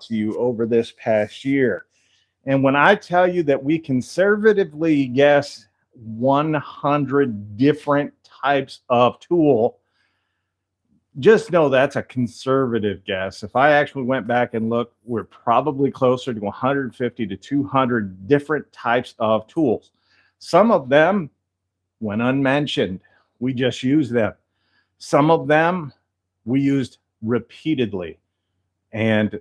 to you over this past year. And when I tell you that we conservatively guess 100 different types of tool, just know that's a conservative guess. If I actually went back and looked, we're probably closer to 150 to 200 different types of tools. Some of them went unmentioned. We just use them. Some of them we used repeatedly and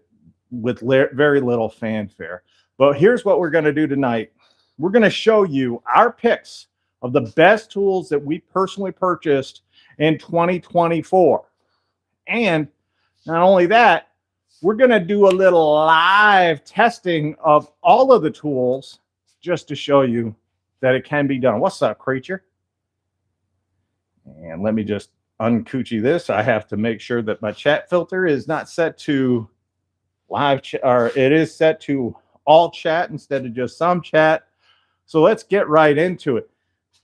with very little fanfare. But here's what we're going to do tonight. We're going to show you our picks of the best tools that we personally purchased in 2024. And not only that, we're going to do a little live testing of all of the tools just to show you that it can be done. What's up, creature? And let me just uncoochie this. I have to make sure that my chat filter is not set to live chat, or it is set to all chat instead of just some chat. So let's get right into it.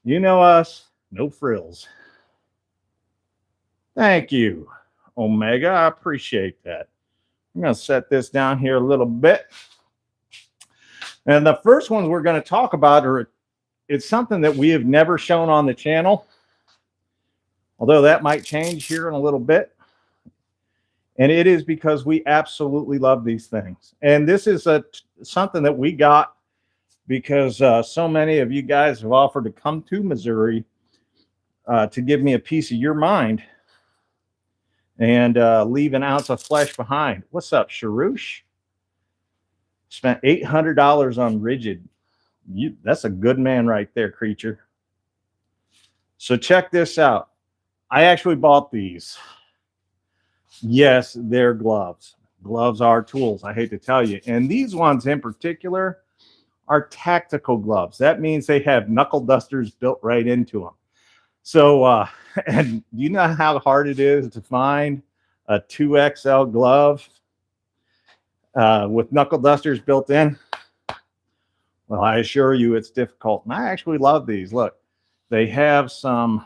You know us, no frills. Thank you, Omega. I appreciate that. I'm going to set this down here a little bit. And the first ones we're going to talk about are, it's something that we have never shown on the channel, although that might change here in a little bit. And it is because we absolutely love these things. And this is something that we got because so many of you guys have offered to come to Missouri to give me a piece of your mind and leave an ounce of flesh behind. What's up, Sharush? Spent $800 on Ridgid. That's a good man right there, creature. So check this out. I actually bought these. Yes, they're gloves. Gloves are tools, I hate to tell you. And these ones in particular are tactical gloves. That means they have knuckle dusters built right into them. So, and you know how hard it is to find a 2XL glove with knuckle dusters built in? Well, I assure you it's difficult. And I actually love these. Look, they have some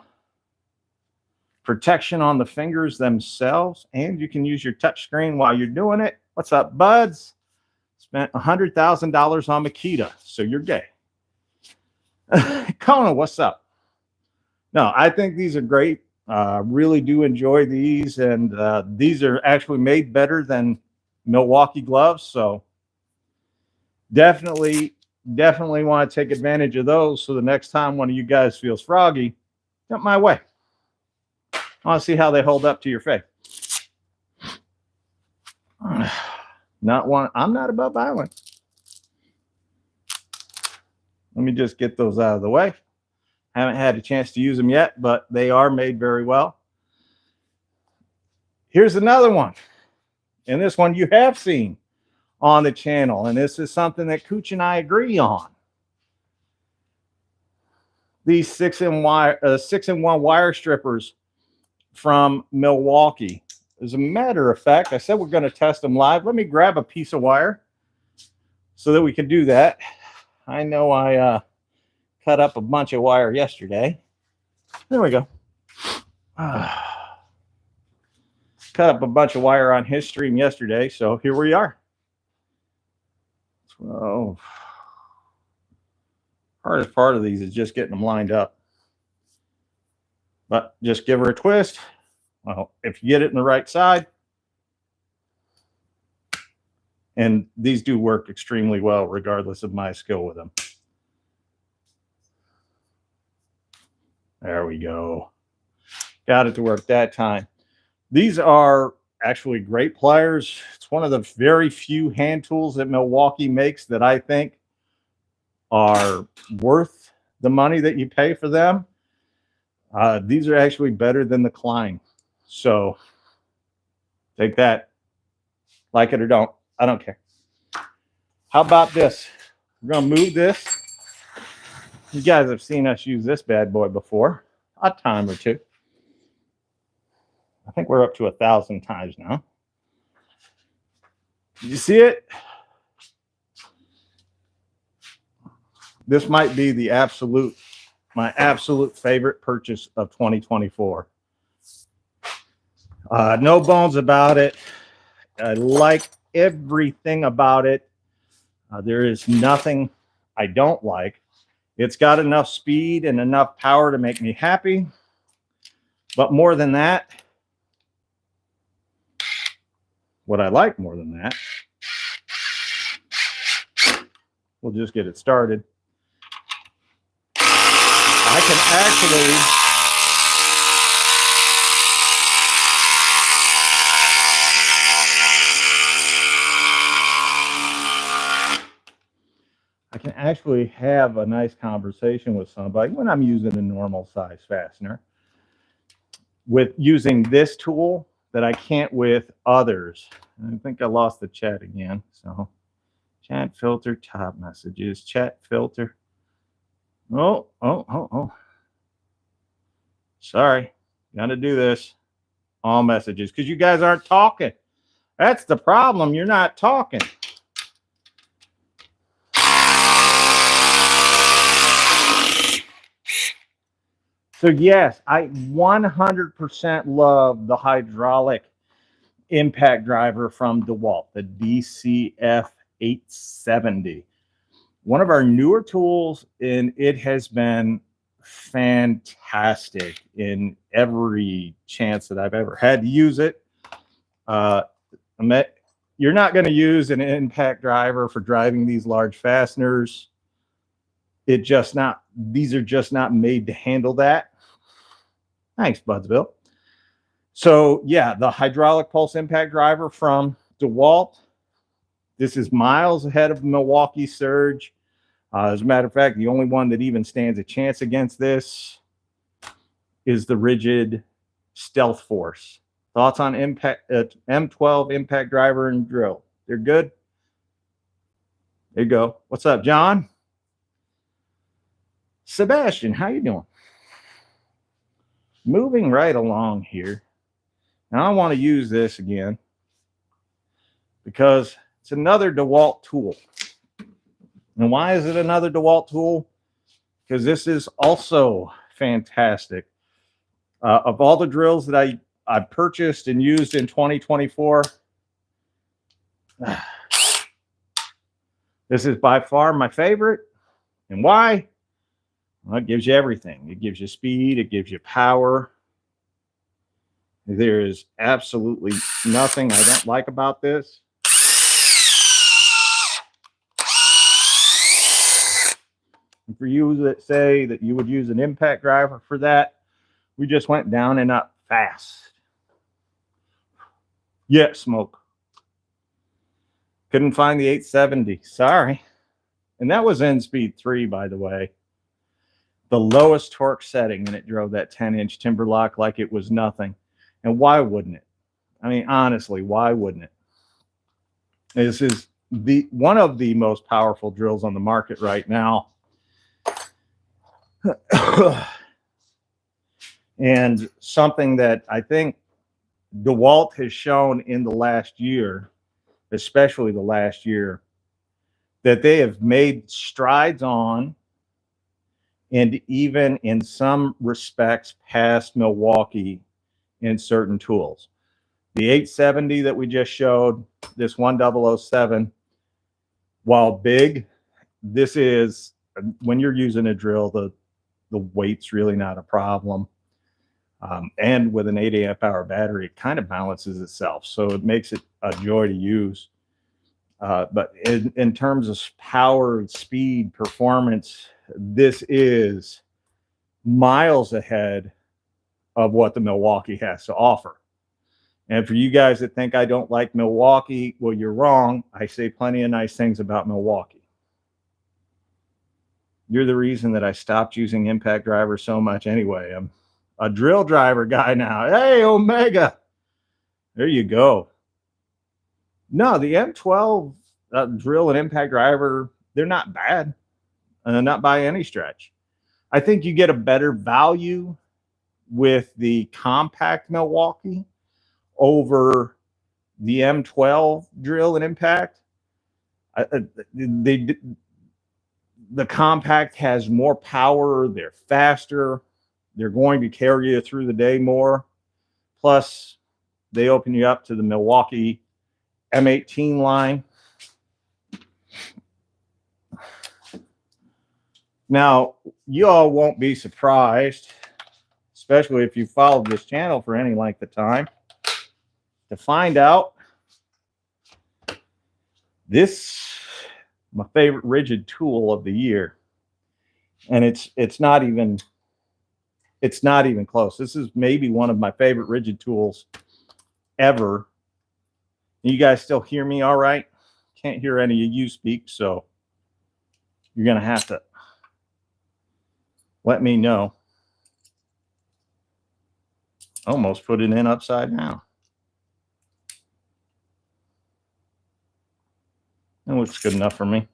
protection on the fingers themselves, and you can use your touch screen while you're doing it. What's up, buds? Spent $100,000 on Makita, so you're gay. Conan, what's up? No, I think these are great. Really do enjoy these, and these are actually made better than Milwaukee gloves, so definitely want to take advantage of those. So the next time one of you guys feels froggy, jump my way. I want to see how they hold up to your face. Not one. I'm not above violence. Let me just get those out of the way. Haven't had a chance to use them yet, but they are made very well. Here's another one. And this one you have seen on the channel. And this is something that Cooch and I agree on. These 6-in-1 wire strippers from Milwaukee. As a matter of fact, I said we're going to test them live. Let me grab a piece of wire so that we can do that. I know I cut up a bunch of wire yesterday. There we go. Cut up a bunch of wire on his stream yesterday, so here we are. So, hardest part of these is just getting them lined up. But just give her a twist. Well, if you get it in the right side, and these do work extremely well regardless of my skill with them. There we go. Got it to work that time. These are actually great pliers. It's one of the very few hand tools that Milwaukee makes that I think are worth the money that you pay for them. These are actually better than the Klein. So take that. Like it or don't. I don't care. How about this? We're going to move this. You guys have seen us use this bad boy before. A time or two. I think we're up to 1,000 times now. You see it? This might be the my absolute favorite purchase of 2024. No bones about it. I like everything about it. There is nothing I don't like. It's got enough speed and enough power to make me happy. But more than that, what I like more than that, we'll just get it started. I can actually have a nice conversation with somebody when I'm using a normal size fastener with using this tool that I can't with others. I think I lost the chat again. So chat filter, top messages, chat filter. Oh. Sorry. Got to do this. All messages because you guys aren't talking. That's the problem. You're not talking. So yes, I 100% love the hydraulic impact driver from DeWalt, the DCF 870. One of our newer tools, and it has been fantastic in every chance that I've ever had to use it. You're not going to use an impact driver for driving these large fasteners. These are just not made to handle that. Thanks, Budsville. So yeah, the hydraulic pulse impact driver from DeWalt. This is miles ahead of Milwaukee Surge. As a matter of fact, the only one that even stands a chance against this is the Ridgid Stealth Force. Thoughts on M12 impact driver and drill? They're good. There you go. What's up, John? Sebastian, how you doing? Moving right along here. Now I want to use this again because it's another DeWalt tool. And why is it another DeWalt tool? Because this is also fantastic. Of all the drills that I purchased and used in 2024, this is by far my favorite. And why? Well, it gives you everything. It gives you speed. It gives you power. There is absolutely nothing I don't like about this. And for you that say that you would use an impact driver for that, we just went down and up fast. Yeah, smoke. Couldn't find the 870. Sorry. And that was in speed 3, by the way. The lowest torque setting, and it drove that 10-inch timber lock like it was nothing. And why wouldn't it? I mean, honestly, why wouldn't it? This is one of the most powerful drills on the market right now. And something that I think DeWalt has shown in the last year, especially the last year, that they have made strides on, and even in some respects past Milwaukee in certain tools. The 870 that we just showed, this 1007, while big, this is, when you're using a drill, the weight's really not a problem. And with an 8 amp hour battery, it kind of balances itself. So it makes it a joy to use. But in terms of power, speed, performance, this is miles ahead of what the Milwaukee has to offer. And for you guys that think I don't like Milwaukee, well, you're wrong. I say plenty of nice things about Milwaukee. You're the reason that I stopped using impact drivers so much anyway. I'm a drill driver guy now. Hey, Omega. There you go. No, the M12 drill and impact driver, they're not bad. Not by any stretch. I think you get a better value with the compact Milwaukee over the M12 drill and impact. The compact has more power. They're faster. They're going to carry you through the day more. Plus, they open you up to the Milwaukee M18 line. Now, you all won't be surprised, especially if you followed this channel for any length of time, to find out this my favorite rigid tool of the year. And it's not even close. This is maybe one of my favorite rigid tools ever. You guys still hear me all right? Can't hear any of you speak, so you're gonna have to let me know. Almost put it in upside down. That looks good enough for me.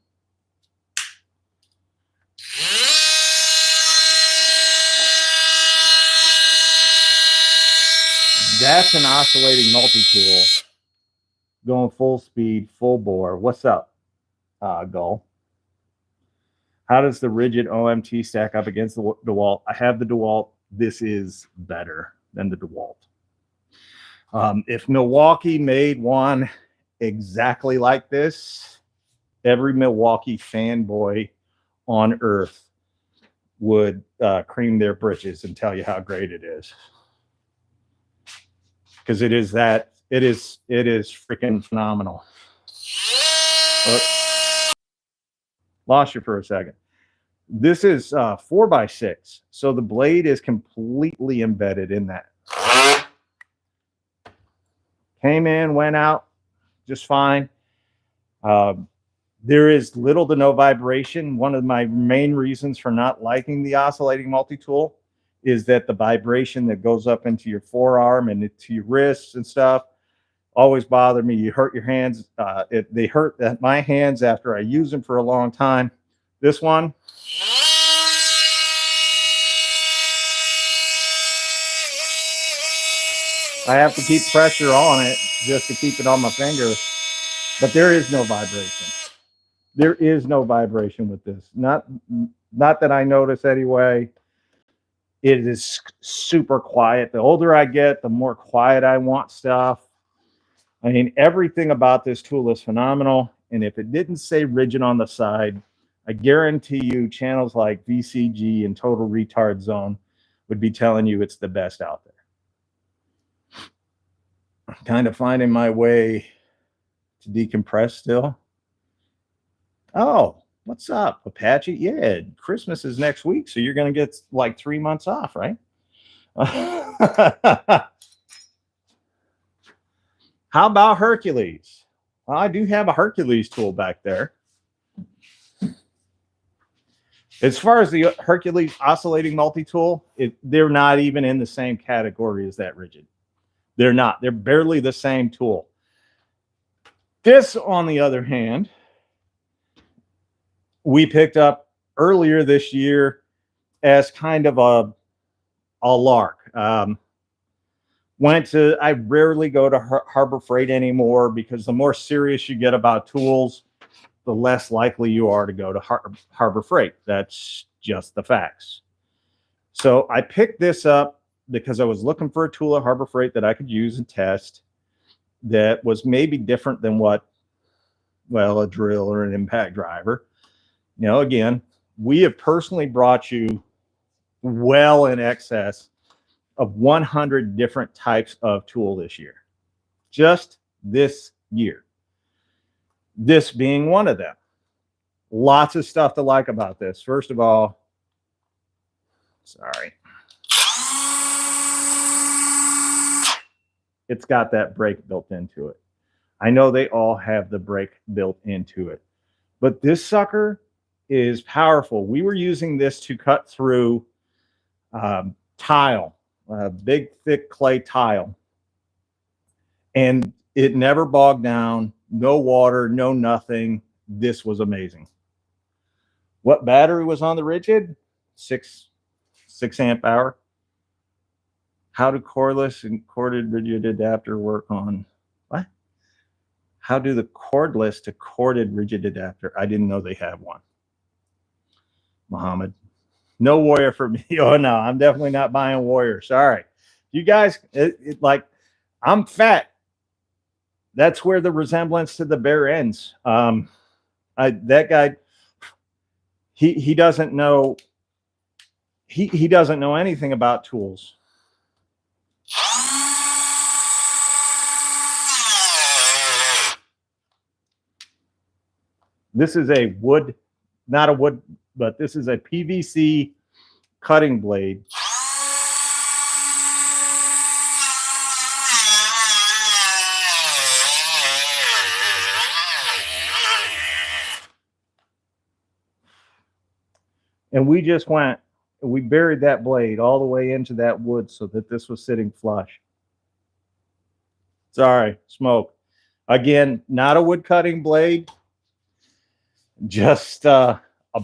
That's an oscillating multi-tool going full speed, full bore. What's up, Gull? How does the Ridgid OMT stack up against the dewalt? I have the dewalt. This is better than the dewalt. If Milwaukee made one exactly like this, every Milwaukee fanboy on earth would cream their britches and tell you how great it is. Because it is freaking phenomenal. Lost you for a second. This is 4x6, so the blade is completely embedded in that. Came in, went out just fine. There is little to no vibration. One of my main reasons for not liking the oscillating multi-tool is that the vibration that goes up into your forearm and into your wrists and stuff always bother me. You hurt your hands. They hurt my hands after I use them for a long time. This one, I have to keep pressure on it just to keep it on my finger, but there is no vibration. There is no vibration with this. Not that I notice anyway. It is super quiet. The older I get, the more quiet I want stuff. I mean, everything about this tool is phenomenal. And if it didn't say rigid on the side, I guarantee you channels like VCG and Total Retard Zone would be telling you it's the best out there. I'm kind of finding my way to decompress still. Oh, what's up, Apache? Yeah, Christmas is next week, so you're going to get like 3 months off, right? How about Hercules? Well, I do have a Hercules tool back there. As far as the Hercules oscillating multi-tool, they're not even in the same category as that Ridgid. They're not. They're barely the same tool. This, on the other hand, we picked up earlier this year as kind of a lark. I rarely go to Harbor Freight anymore because the more serious you get about tools, the less likely you are to go to Harbor Freight. That's just the facts. So I picked this up because I was looking for a tool at Harbor Freight that I could use and test that was maybe different than what, well, a drill or an impact driver. You know, again, we have personally brought you well in excess of 100 different types of tool this year. Just this year. This being one of them. Lots of stuff to like about this. First of all, sorry. It's got that brake built into it. I know they all have the brake built into it, but this sucker is powerful. We were using this to cut through tile, big, thick clay tile, and it never bogged down. No water, no nothing. This was amazing. What battery was on the Ridgid? 6 amp hour. How do cordless and corded rigid adapter work on what? How do the cordless to corded rigid adapter? I didn't know they have one. Muhammad, no Warrior for me. Oh no, I'm definitely not buying Warrior. Sorry, you guys. Like, I'm fat. that's where the resemblance to the bear ends. That guy, he doesn't know. He doesn't know anything about tools. This is a wood, not a wood, but this is a PVC cutting blade. And we just we buried that blade all the way into that wood so that this was sitting flush. Sorry, smoke. Again, not a wood cutting blade, just a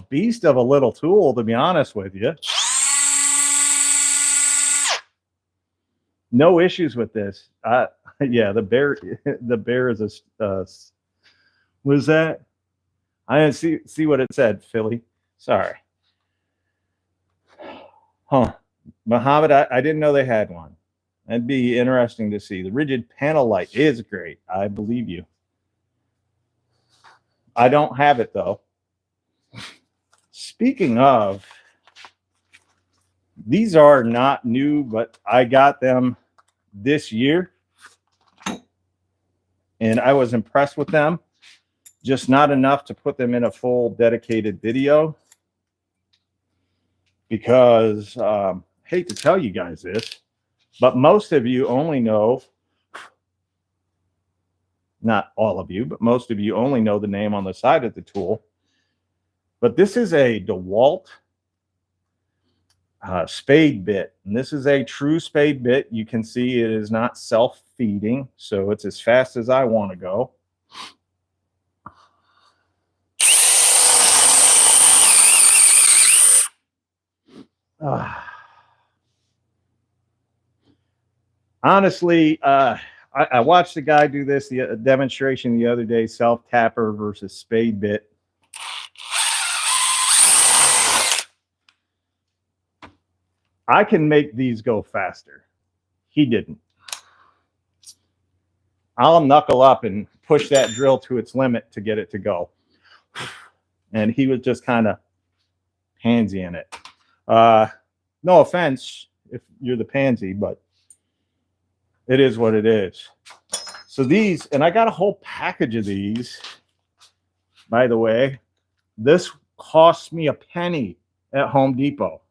beast of a little tool, to be honest with you. No issues with this. Yeah, the bear is a, was that? I didn't see what it said, Philly. Sorry. Huh. Muhammad, I didn't know they had one. That'd be interesting to see. The rigid panel light is great. I believe you. I don't have it, though. Speaking of, these are not new, but I got them this year. And I was impressed with them. Just not enough to put them in a full dedicated video. Because I hate to tell you guys this, but most of you only know, not all of you, but most of you only know the name on the side of the tool. But this is a DeWalt spade bit, and this is a true spade bit. You can see it is not self-feeding, so it's as fast as I want to go. Honestly, I watched a guy do this, the demonstration the other day, self-tapper versus spade bit. I can make these go faster. He didn't. I'll knuckle up and push that drill to its limit to get it to go. And he was just kind of pansy in it. No offense if you're the pansy, but it is what it is. So these, and I got a whole package of these, by the way. This cost me a penny at Home Depot.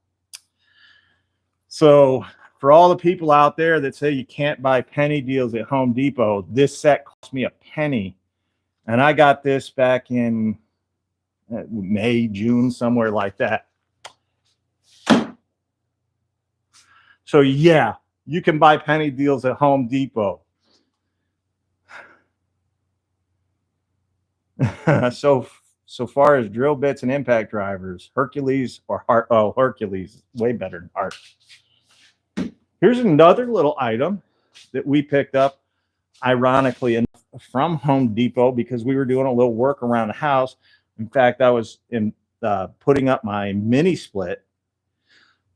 So for all the people out there that say you can't buy penny deals at Home Depot, this set cost me a penny. And I got this back in May, June, somewhere like that. So yeah, you can buy penny deals at Home Depot. So far as drill bits and impact drivers, Hercules or Hercules, way better than Hart. Here's another little item that we picked up, ironically enough, from Home Depot because we were doing a little work around the house. In fact, I was putting up my mini split.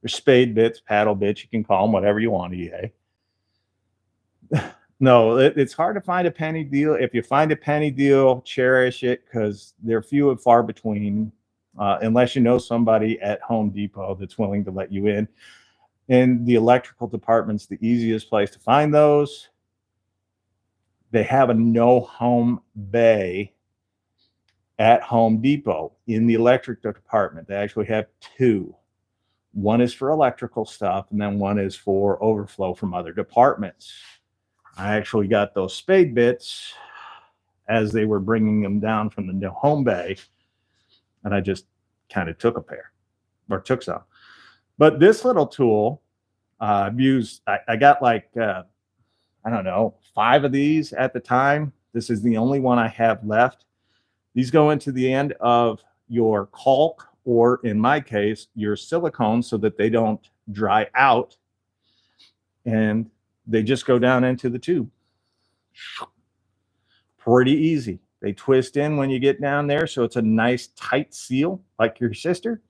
There's spade bits, paddle bits, you can call them whatever you want, EA. No, it's hard to find a penny deal. If you find a penny deal, cherish it because they're few and far between, unless you know somebody at Home Depot that's willing to let you in. And the electrical department's the easiest place to find those. They have a no home bay at Home Depot in the electric department. They actually have two. One is for electrical stuff, and then one is for overflow from other departments. I actually got those spade bits as they were bringing them down from the home bay, and I just kind of took a pair, or took some. But this little tool, I've used, I got like, I don't know, 5 of these at the time. This is the only one I have left. These go into the end of your caulk, or in my case, your silicone, so that they don't dry out. And they just go down into the tube. Pretty easy. They twist in when you get down there, so it's a nice tight seal like your sister.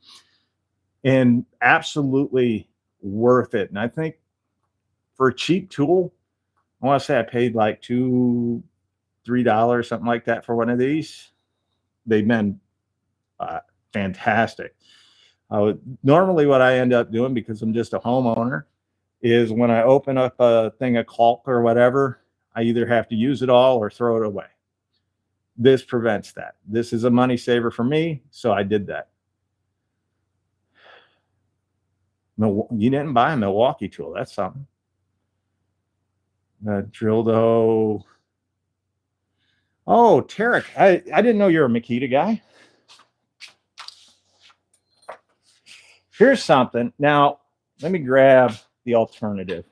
And absolutely worth it. And I think for a cheap tool, I want to say I paid like $2 $3, something like that for one of these. They've been fantastic. Normally what I end up doing, because I'm just a homeowner, is when I open up a thing of caulk or whatever, I either have to use it all or throw it away. This prevents that. This is a money saver for me, so I did that. You didn't buy a Milwaukee tool. That's something. Drill dough. Oh, Tarek, I didn't know you're a Makita guy. Here's something. Now, let me grab the alternative.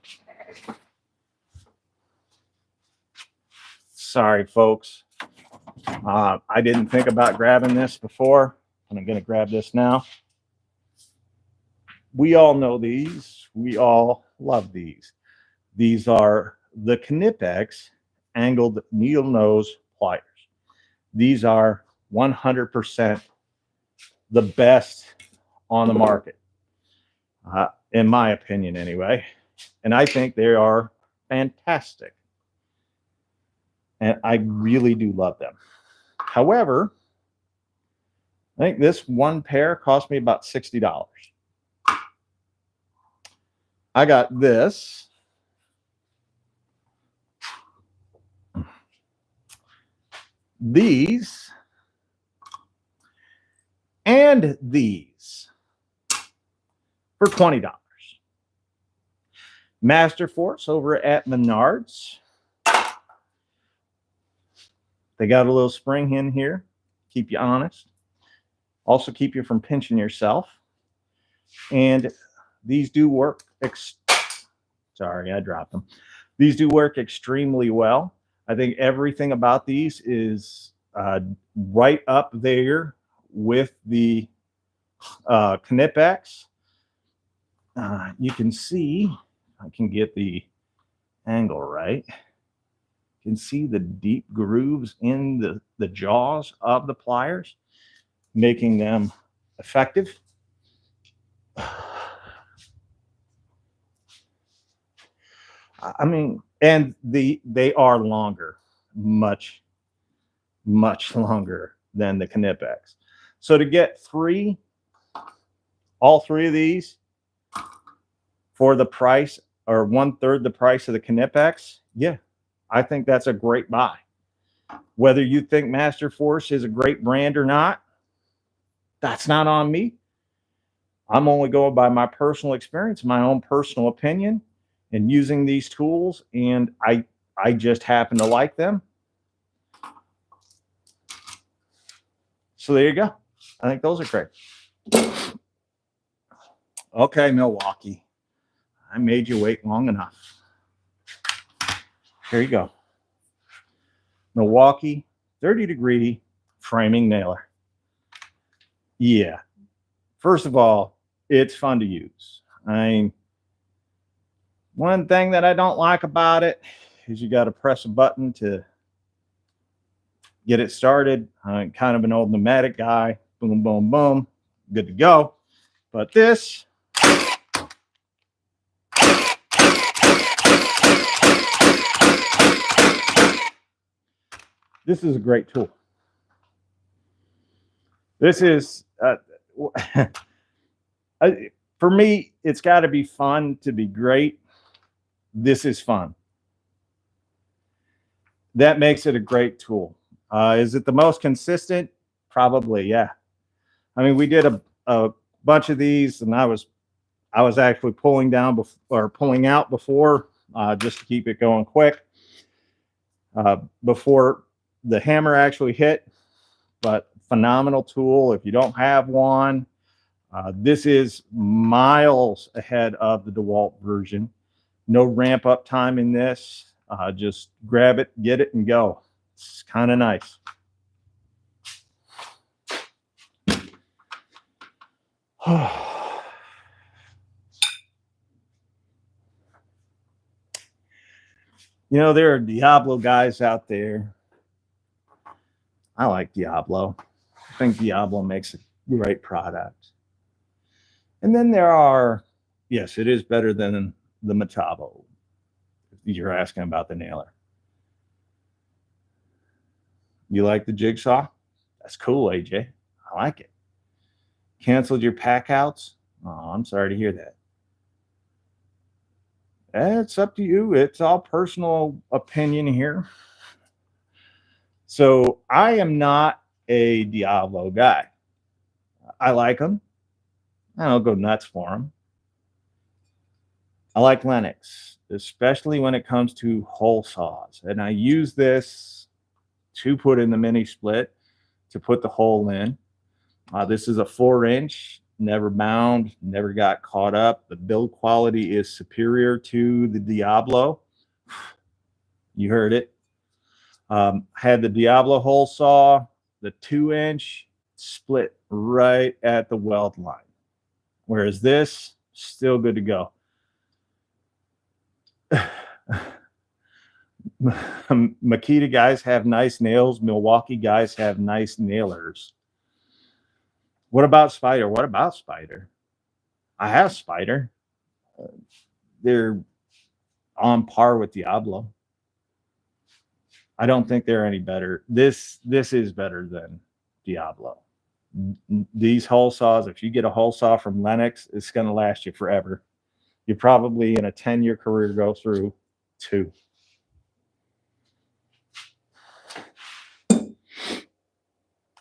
Sorry, folks. I didn't think about grabbing this before, and I'm going to grab this now. We all know these. We all love these. These are the Knipex angled needle nose pliers. These are 100% the best on the market, in my opinion anyway. And I think they are fantastic. And I really do love them. However, I think this one pair cost me about $60. I got this. These. And these. For $20. Master Force over at Menards. They got a little spring in here. Keep you honest. Also keep you from pinching yourself. And these do work. Sorry, I dropped them. These do work extremely well. I think everything about these is right up there with the Knipex. You can see, I can get the angle right. You can see the deep grooves in the jaws of the pliers, making them effective. I mean, and they are longer, much longer than the Knipex. So to get all three of these for the price, or 1/3 the price of the Knipex, yeah, I think that's a great buy. Whether you think Master Force is a great brand or not, that's not on me. I'm only going by my personal experience, my own personal opinion, and using these tools, and I just happen to like them. So there you go. I think those are great. Okay, Milwaukee. I made you wait long enough. Here you go. Milwaukee 30-degree framing nailer. Yeah. First of all, it's fun to use. One thing that I don't like about it is you got to press a button to get it started. I'm kind of an old pneumatic guy. Boom, boom, boom. Good to go. But this is a great tool. This is, for me, it's got to be fun to be great. This is fun. That makes it a great tool. Is it the most consistent? Probably, yeah. I mean, we did a bunch of these, and I was actually pulling out before, just to keep it going quick, before the hammer actually hit. But phenomenal tool. If you don't have one, this is miles ahead of the dewalt version. No ramp up time in this. Just grab it, get it, and go. It's kind of nice. You know, there are Diablo guys out there. I like Diablo. I think Diablo makes a great product. And then there are, yes, it is better than the Metabo, if you're asking about the nailer. You like the jigsaw? That's cool, AJ. I like it. Canceled your pack outs? Oh, I'm sorry to hear that. It's up to you. It's all personal opinion here. So I am not a Diablo guy. I like them. I don't go nuts for them. I like Lennox, especially when it comes to hole saws. And I use this to put in the mini split to put the hole in. This is a 4-inch, never bound, never got caught up. The build quality is superior to the Diablo. You heard it. Had the Diablo hole saw, the 2-inch split right at the weld line. Whereas this, still good to go. Makita guys have nice nails. Milwaukee guys have nice nailers. What about Spider? What about Spider? I have Spider. They're on par with Diablo. I don't think they're any better. This is better than Diablo. These hole saws, if you get a hole saw from Lennox, it's going to last you forever. You probably in a 10-year career go through 2.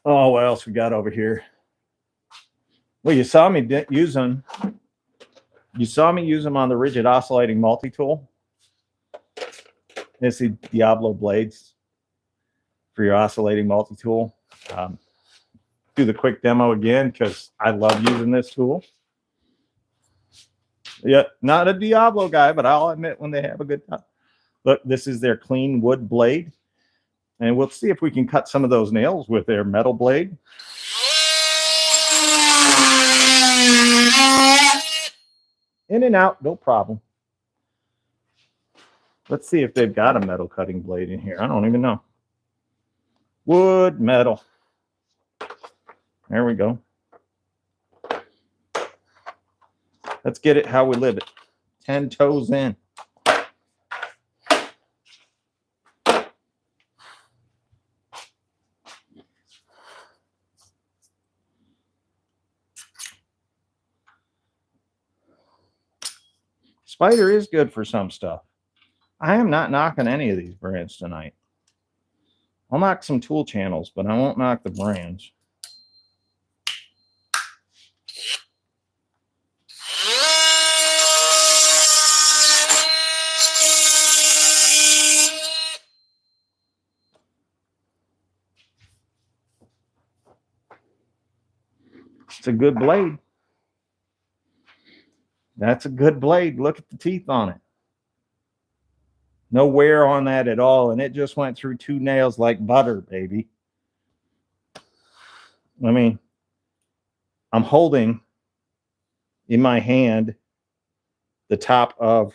Oh, what else we got over here? Well, you saw me use them. You saw me use them on the Ridgid oscillating multi-tool. It's the Diablo blades for your oscillating multi-tool. Do the quick demo again because I love using this tool. Yeah, not a Diablo guy, but I'll admit when they have a good time. Look, this is their clean wood blade. And we'll see if we can cut some of those nails with their metal blade. In and out, no problem. Let's see if they've got a metal cutting blade in here. I don't even know. Wood, metal. There we go. Let's get it how we live it. 10 toes in. Spider is good for some stuff. I am not knocking any of these brands tonight. I'll knock some tool channels, but I won't knock the brands. It's a good blade. That's a good blade. Look at the teeth on it. No wear on that at all. And it just went through 2 nails like butter, baby. I mean, I'm holding in my hand the top of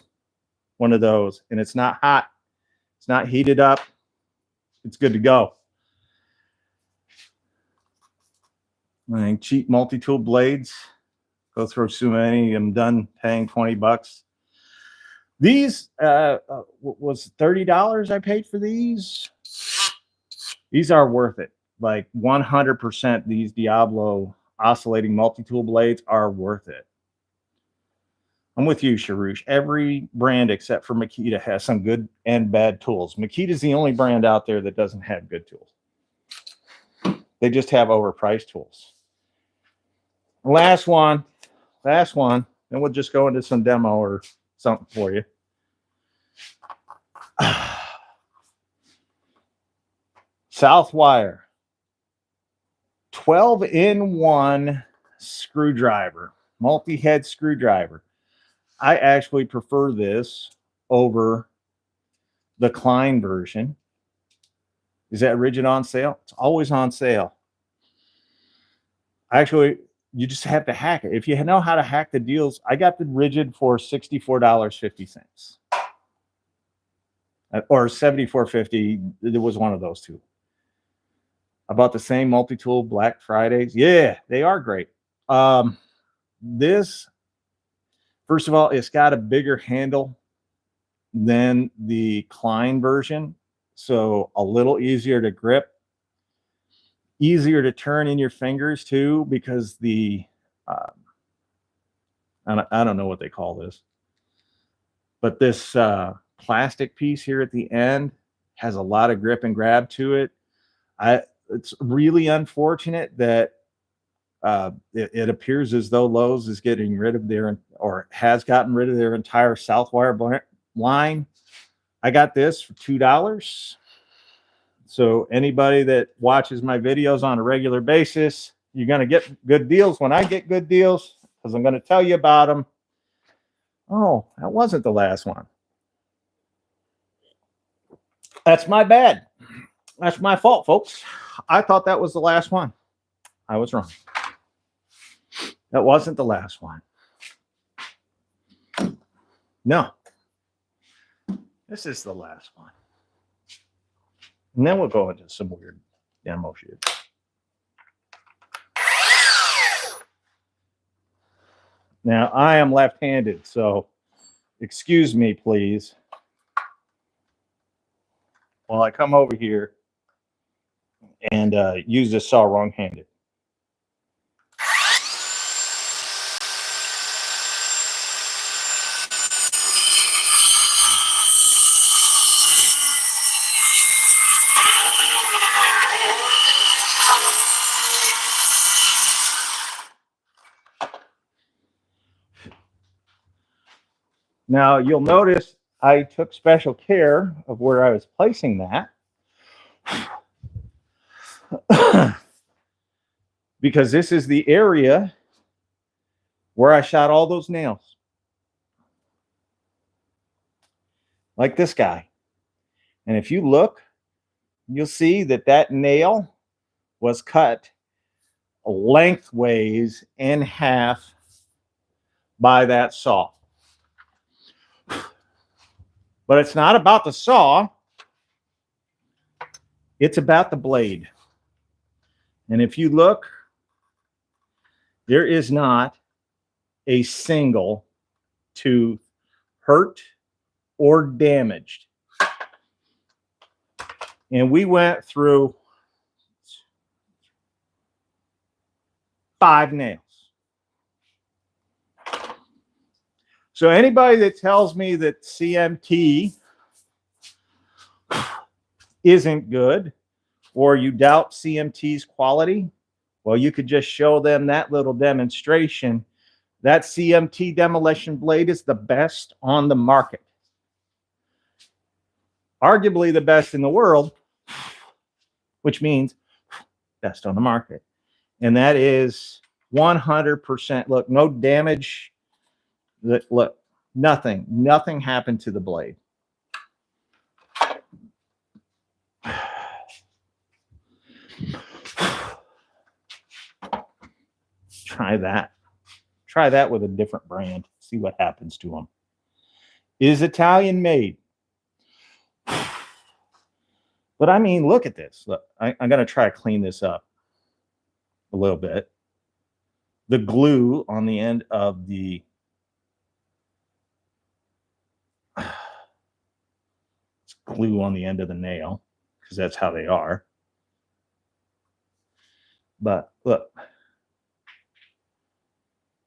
one of those. And it's not hot. It's not heated up. It's good to go. I think cheap multi-tool blades. Go through so many. I'm done paying $20. These was $30 I paid for these. These are worth it. Like 100%. These Diablo oscillating multi-tool blades are worth it. I'm with you, Sharush. Every brand except for Makita has some good and bad tools. Makita is the only brand out there that doesn't have good tools. They just have overpriced tools. Last one, then we'll just go into some demo or something for you. Southwire 12-in-1 screwdriver, multi-head screwdriver. I actually prefer this over the Klein version. Is that Ridgid on sale? It's always on sale. Actually, you just have to hack it. If you know how to hack the deals, I got the Ridgid for $64.50. Or $74.50. There was one of those two. About the same multi-tool Black Fridays. Yeah, they are great. This, first of all, it's got a bigger handle than the Klein version. So a little easier to grip. easier to turn in your fingers too, because the I don't know what they call this, but this plastic piece here at the end has a lot of grip and grab to it. It's really unfortunate that it appears as though Lowe's is getting rid of their, or has gotten rid of their entire Southwire line. I got this for $2. So anybody that watches my videos on a regular basis, you're going to get good deals when I get good deals, because I'm going to tell you about them. Oh, that wasn't the last one. That's my bad. That's my fault, folks. I thought that was the last one. I was wrong. That wasn't the last one. No. This is the last one. And then we'll go into some weird demo shit. Now, I am left-handed, so excuse me, please, while I come over here and use this saw wrong-handed. Now, you'll notice I took special care of where I was placing that because this is the area where I shot all those nails. Like this guy. And if you look, you'll see that that nail was cut lengthways in half by that saw. But it's not about the saw. It's about the blade. And if you look, there is not a single tooth hurt or damaged. And we went through 5 nails. So anybody that tells me that CMT isn't good, or you doubt CMT's quality, well, you could just show them that little demonstration. That CMT demolition blade is the best on the market. Arguably the best in the world, which means best on the market. And that is 100%. Look, no damage. Look, nothing happened to the blade. Try that. Try that with a different brand. See what happens to them. It is Italian made. But I mean, look at this. Look, I'm going to try to clean this up a little bit. The glue on the end of the glue on the end of the nail, because that's how they are. But look,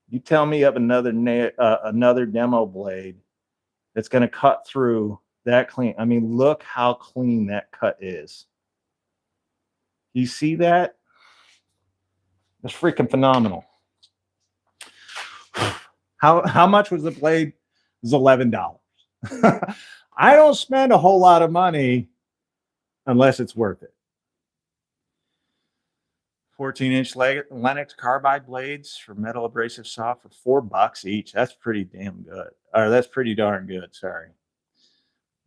you tell me of another another demo blade that's going to cut through that clean. I mean, look how clean that cut is. You see that? It's freaking phenomenal. How much was the blade? It was $11. I don't spend a whole lot of money unless it's worth it. 14-inch Lennox carbide blades for metal abrasive saw for $4 each. That's pretty damn good. Or that's pretty darn good. Sorry.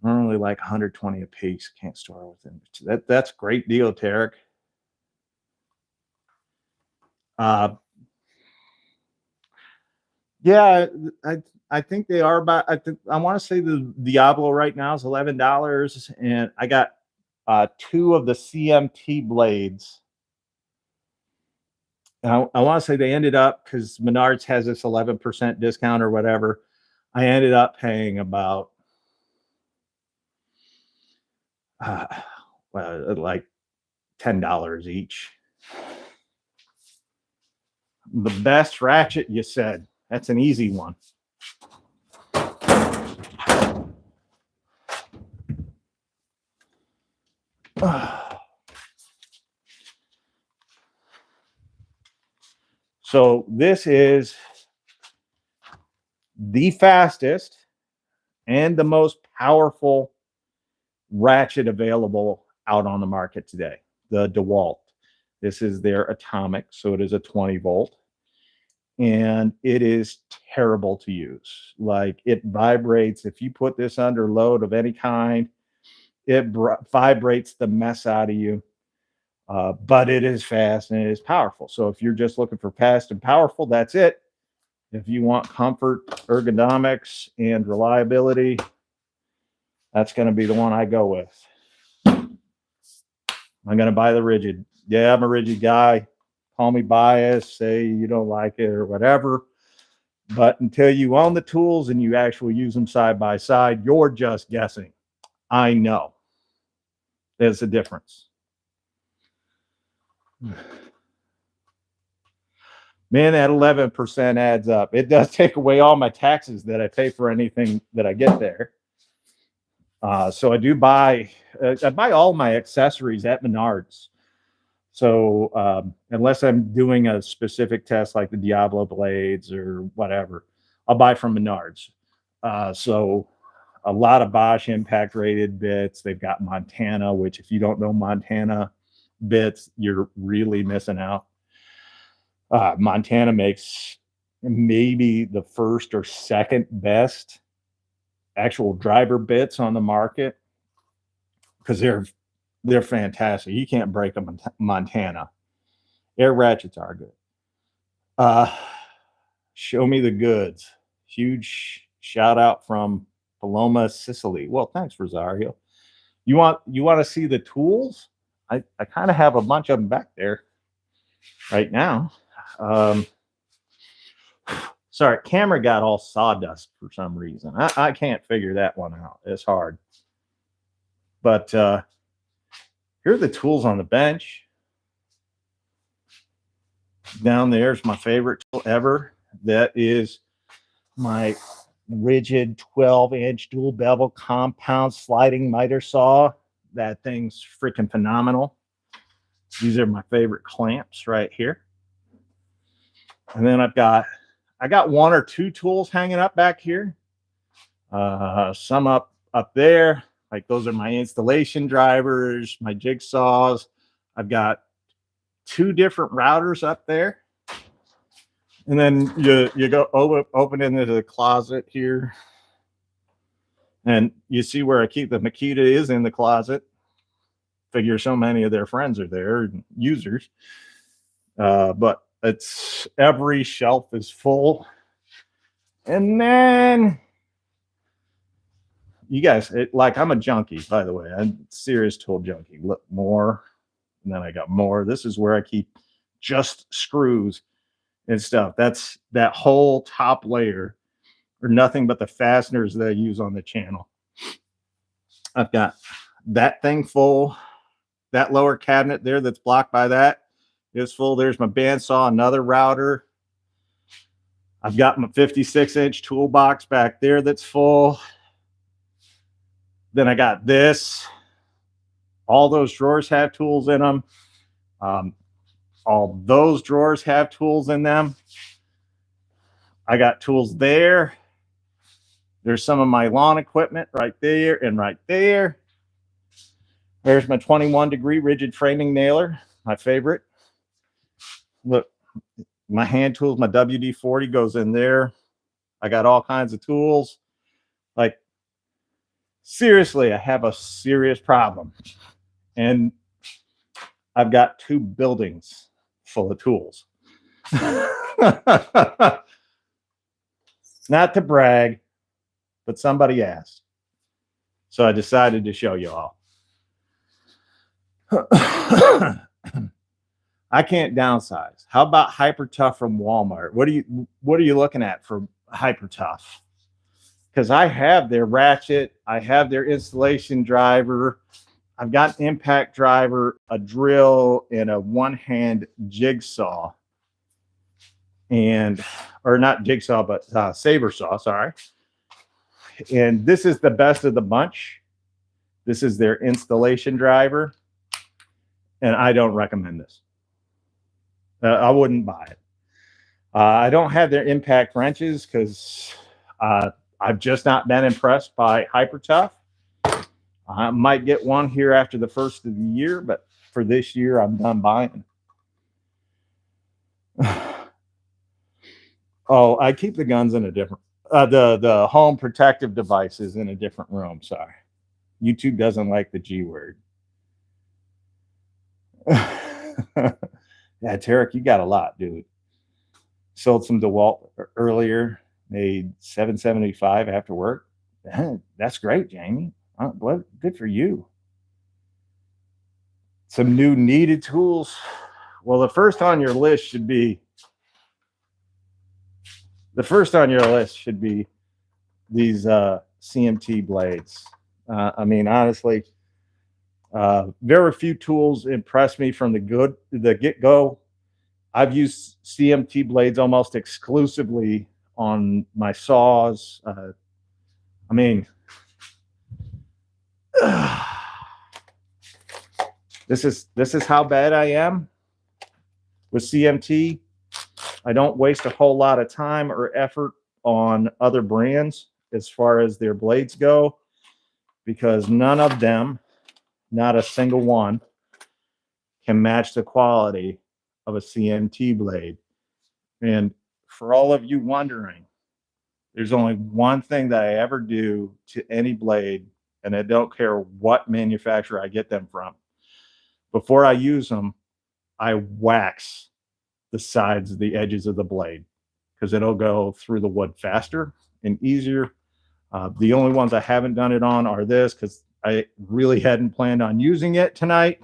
Normally like 120 a piece. Can't store within. That's a great deal, Tarek. Yeah, I think they are about. I want to say the Diablo right now is $11, and I got 2 of the CMT blades. And I want to say they ended up, because Menards has this 11% discount or whatever. I ended up paying about like $10 each. The best ratchet, you said. That's an easy one. So this is the fastest and the most powerful ratchet available out on the market today, the DeWalt. This is their atomic, so it is a 20 volt. And it is terrible to use. Like, it vibrates. If you put this under load of any kind, it vibrates the mess out of you. But it is fast and it is powerful. So if you're just looking for fast and powerful, that's it. If you want comfort, ergonomics, and reliability, that's going to be the one I go with. I'm going to buy the Ridgid. Yeah, I'm a Ridgid guy. Call me biased, say you don't like it or whatever. But until you own the tools and you actually use them side by side, you're just guessing. I know. There's a difference. Man, that 11% adds up. It does take away all my taxes that I pay for anything that I get there. So I do buy, I buy all my accessories at Menards. So unless I'm doing a specific test like the Diablo blades or whatever, I'll buy from Menards. So a lot of Bosch impact rated bits. They've got Montana, which if you don't know Montana bits, you're really missing out. Montana makes maybe the first or second best actual driver bits on the market because they're fantastic. You can't break them in Montana. Air ratchets are good. Show me the goods. Huge shout out from Paloma, Sicily. Well, thanks, Rosario. You want to see the tools? I kind of have a bunch of them back there right now. Sorry, camera got all sawdust for some reason. I can't figure that one out. It's hard. But here are the tools on the bench. Down there's my favorite tool ever. That is my Ridgid 12-inch dual bevel compound sliding miter saw. That thing's freaking phenomenal. These are my favorite clamps right here. And then I got one or two tools hanging up back here. Some up there. Like those are my installation drivers, my jigsaws. I've got two different routers up there. And then you go open into the closet here. And you see where I keep the Makita is in the closet. Figure so many of their friends are there, users. But it's every shelf is full. And then you guys, like, I'm a junkie, by the way. I'm a serious tool junkie. Look, more. And then I got more. This is where I keep just screws and stuff. That's that whole top layer are nothing but the fasteners that I use on the channel. I've got that thing full. That lower cabinet there that's blocked by that is full. There's my bandsaw, another router. I've got my 56-inch toolbox back there that's full. Then I got this. All those drawers have tools in them. All those drawers have tools in them. I got tools there. There's some of my lawn equipment right there and right there. There's my 21-degree rigid framing nailer, my favorite. Look, my hand tools, my WD-40 goes in there. I got all kinds of tools. Like, seriously, I have a serious problem. And I've got 2 buildings full of tools. Not to brag, but somebody asked. So I decided to show you all. I can't downsize. How about Hyper Tough from Walmart? What are you looking at for Hyper Tough? Because I have their ratchet, I have their installation driver, I've got an impact driver, a drill, and a one-hand jigsaw. Or not jigsaw, but saber saw, sorry. And this is the best of the bunch. This is their installation driver. And I don't recommend this. I wouldn't buy it. I don't have their impact wrenches because I've just not been impressed by Hyper Tough. I might get one here after the first of the year, but for this year, I'm done buying. Oh, I keep the guns in a different, the home protective devices in a different room. Sorry. YouTube doesn't like the G word. Yeah, Tarek, you got a lot, dude. Sold some DeWalt earlier, made $775 after work. That's great, Jamie. What good for you. Some new needed tools. Well, the first on your list should be these CMT blades. I mean, honestly, very few tools impress me from the get-go. I've used CMT blades almost exclusively on my saws. I mean, this is how bad I am with CMT. I don't waste a whole lot of time or effort on other brands as far as their blades go, because none of them, not a single one, can match the quality of a CMT blade. And for all of you wondering, there's only one thing that I ever do to any blade, and I don't care what manufacturer I get them from. Before I use them, I wax the sides of the edges of the blade because it'll go through the wood faster and easier. The only ones I haven't done it on are this, because I really hadn't planned on using it tonight.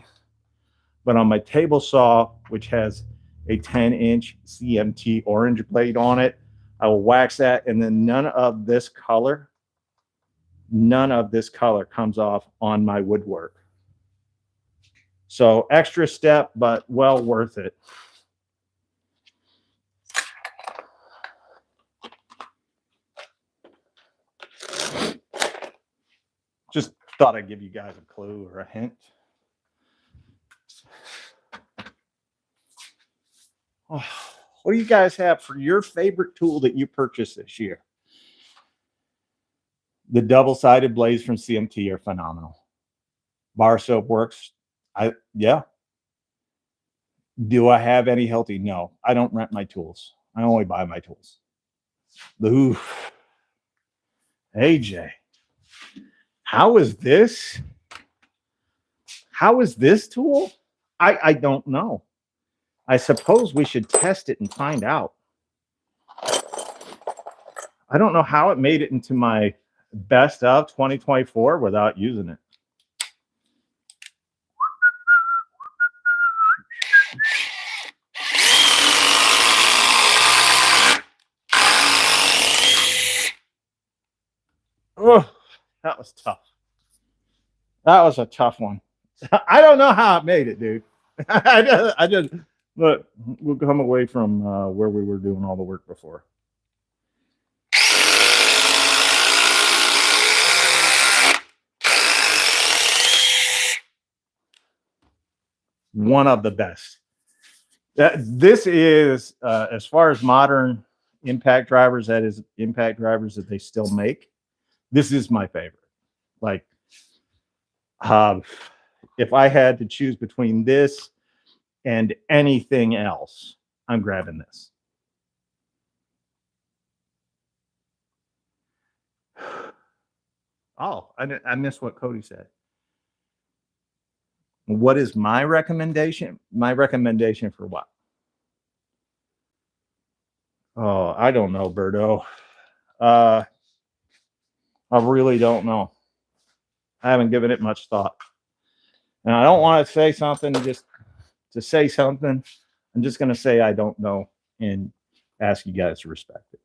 But on my table saw, which has a 10-inch CMT orange blade on it, I will wax that, and then none of this color comes off on my woodwork. So extra step, but well worth it. Just thought I'd give you guys a clue or a hint. Oh, what do you guys have for your favorite tool that you purchased this year? The double-sided blades from CMT are phenomenal. Bar soap works. Yeah. Do I have any healthy? No, I don't rent my tools. I only buy my tools. Ooh. AJ, how is this? How is this tool? I don't know. I suppose we should test it and find out. I don't know how it made it into my best of 2024 without using it. Oh, that was tough. That was a tough one. I don't know how it made it, dude. I just look, we'll come away from where we were doing all the work before. One of the best. This is, as far as modern impact drivers, that is impact drivers that they still make, this is my favorite. Like, if I had to choose between this and anything else, I'm grabbing this. Oh, I missed what Cody said. What is my recommendation? My recommendation for what? Oh, I don't know, Berto. I really don't know. I haven't given it much thought. And I don't want to say something just to say something. I'm just going to say I don't know and ask you guys to respect it.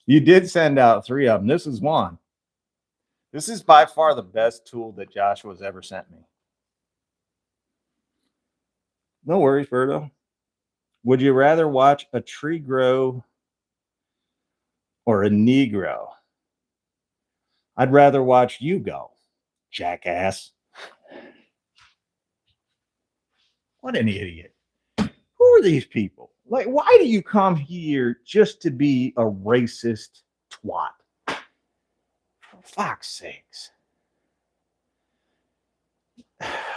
You did send out 3 of them. This is one. This is by far the best tool that Joshua's ever sent me. No worries, Berto. Would you rather watch a tree grow or a knee grow? I'd rather watch you go, jackass. What an idiot. Who are these people? Like, why do you come here just to be a racist twat? For fuck's sakes.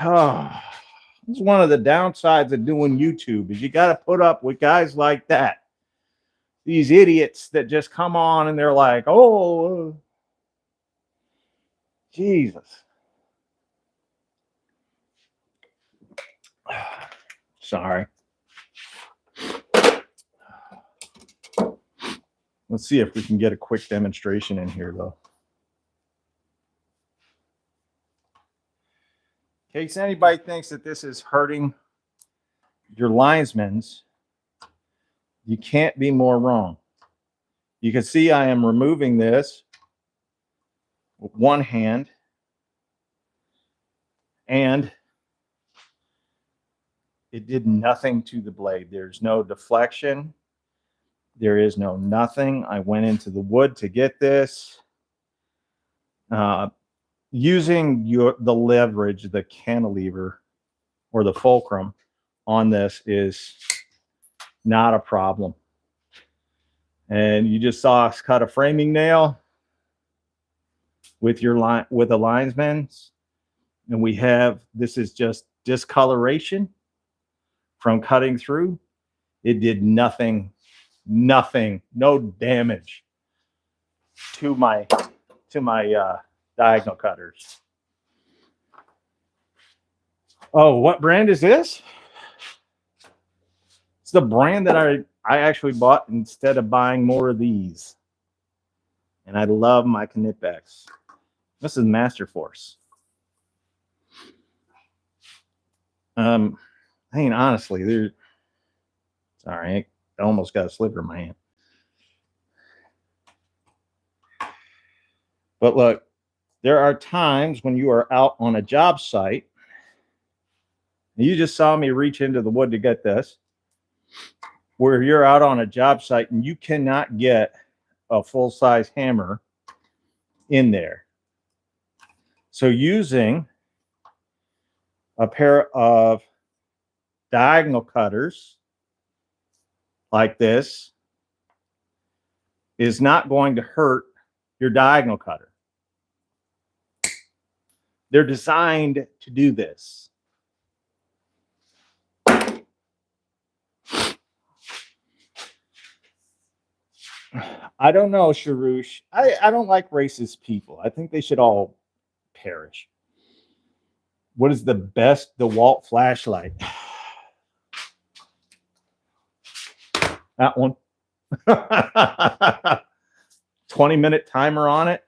Oh, it's one of the downsides of doing YouTube is you got to put up with guys like that. These idiots that just come on and they're like, oh, Jesus. Sorry. Let's see if we can get a quick demonstration in here, though. In case anybody thinks that this is hurting your linesmen's, you can't be more wrong. You can see I am removing this with one hand, and it did nothing to the blade. There's no deflection. There is no nothing. I went into the wood to get this. Using the leverage, the cantilever or the fulcrum on this is not a problem. And you just saw us cut a framing nail with your line, with a linesman's, and we have, this is just discoloration from cutting through. It did nothing, no damage to my diagonal cutters. Oh, what brand is this? It's the brand that I actually bought instead of buying more of these. And I love my Knitbacks. This is Master Force. I mean, honestly, there's, sorry, I almost got a sliver in my hand. But look, there are times when you are out on a job site. You just saw me reach into the wood to get this, where you're out on a job site and you cannot get a full-size hammer in there. So using a pair of diagonal cutters like this is not going to hurt your diagonal cutter. They're designed to do this. I don't know, Sharush. I don't like racist people. I think they should all perish. What is the best DeWalt flashlight? That one. 20-minute timer on it.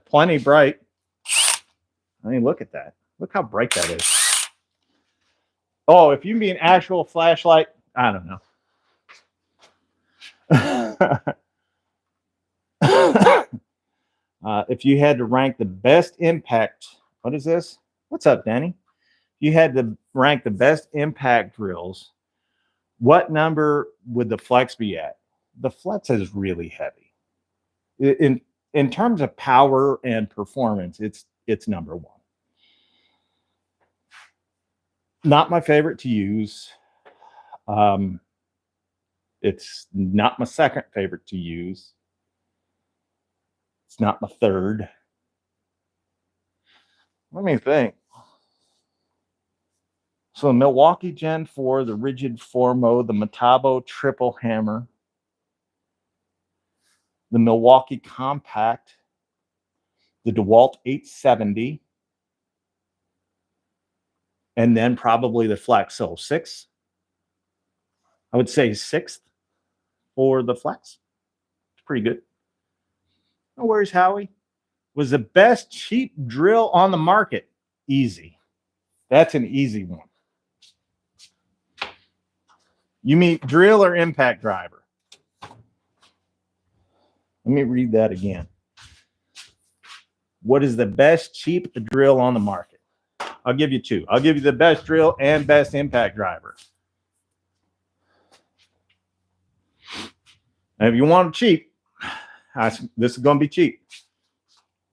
Plenty bright. I mean, look at that. Look how bright that is. Oh, if you mean actual flashlight, I don't know. If you had to rank the best impact, what is this? What's up, Danny? If you had to rank the best impact drills, what number would the Flex be at? The Flex is really heavy. In terms of power and performance, it's number one. Not my favorite to use. It's not my second favorite to use. It's not my third. Let me think. So the Milwaukee Gen 4, the Ridgid 4-Mo, the Metabo Triple Hammer, the Milwaukee Compact, the DeWalt 870, and then probably the Flex. So 6. I would say 6th for the Flex. It's pretty good. No worries, Howie. Was the best cheap drill on the market? Easy. That's an easy one. You mean drill or impact driver? Let me read that again. What is the best cheap drill on the market? I'll give you two. I'll give you the best drill and best impact driver. And if you want it cheap, this is going to be cheap.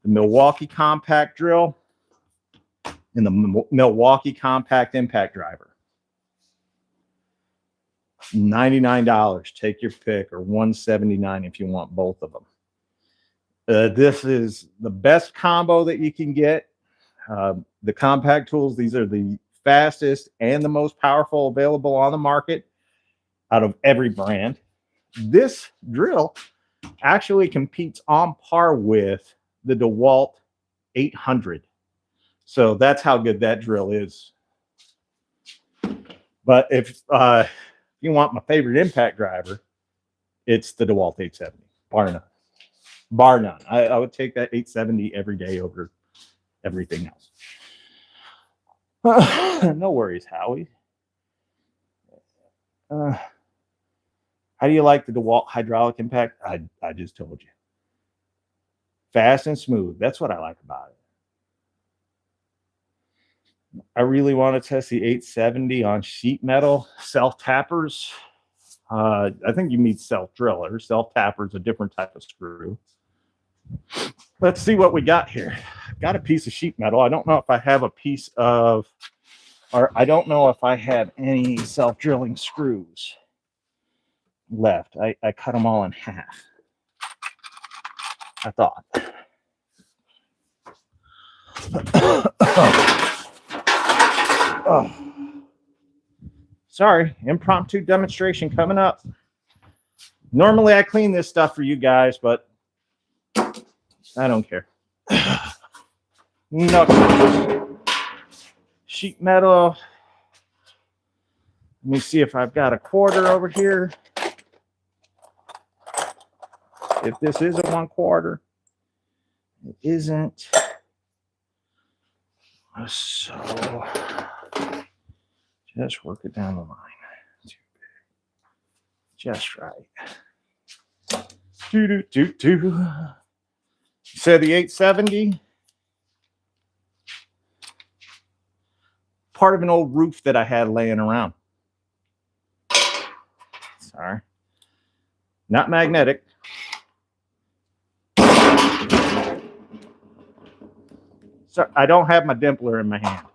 The Milwaukee compact drill and the Milwaukee compact impact driver. $99. Take your pick, or $179 if you want both of them. This is the best combo that you can get. The compact tools, these are the fastest and the most powerful available on the market out of every brand. This drill actually competes on par with the DeWalt 800. So that's how good that drill is. But if you want my favorite impact driver, it's the DeWalt 870, bar none. Bar none. I would take that 870 every day over everything else. No worries, Howie. How do you like the DeWalt hydraulic impact? I just told you. Fast and smooth. That's what I like about it. I really want to test the 870 on sheet metal self-tappers. I think you need self-drillers. Self-tappers, a different type of screw. Let's see what we got here. Got a piece of sheet metal. I don't know if I have a piece of, or I don't know if I have any self-drilling screws left. I cut them all in half. I thought. Oh. Sorry, impromptu demonstration coming up. Normally I clean this stuff for you guys, but I don't care. No. Sheet metal. Let me see if I've got a quarter over here. If this is a 1/4, it isn't. So just work it down the line. Just right. So the 870, part of an old roof that I had laying around. Sorry. Not magnetic. So I don't have my Dimpler in my hand.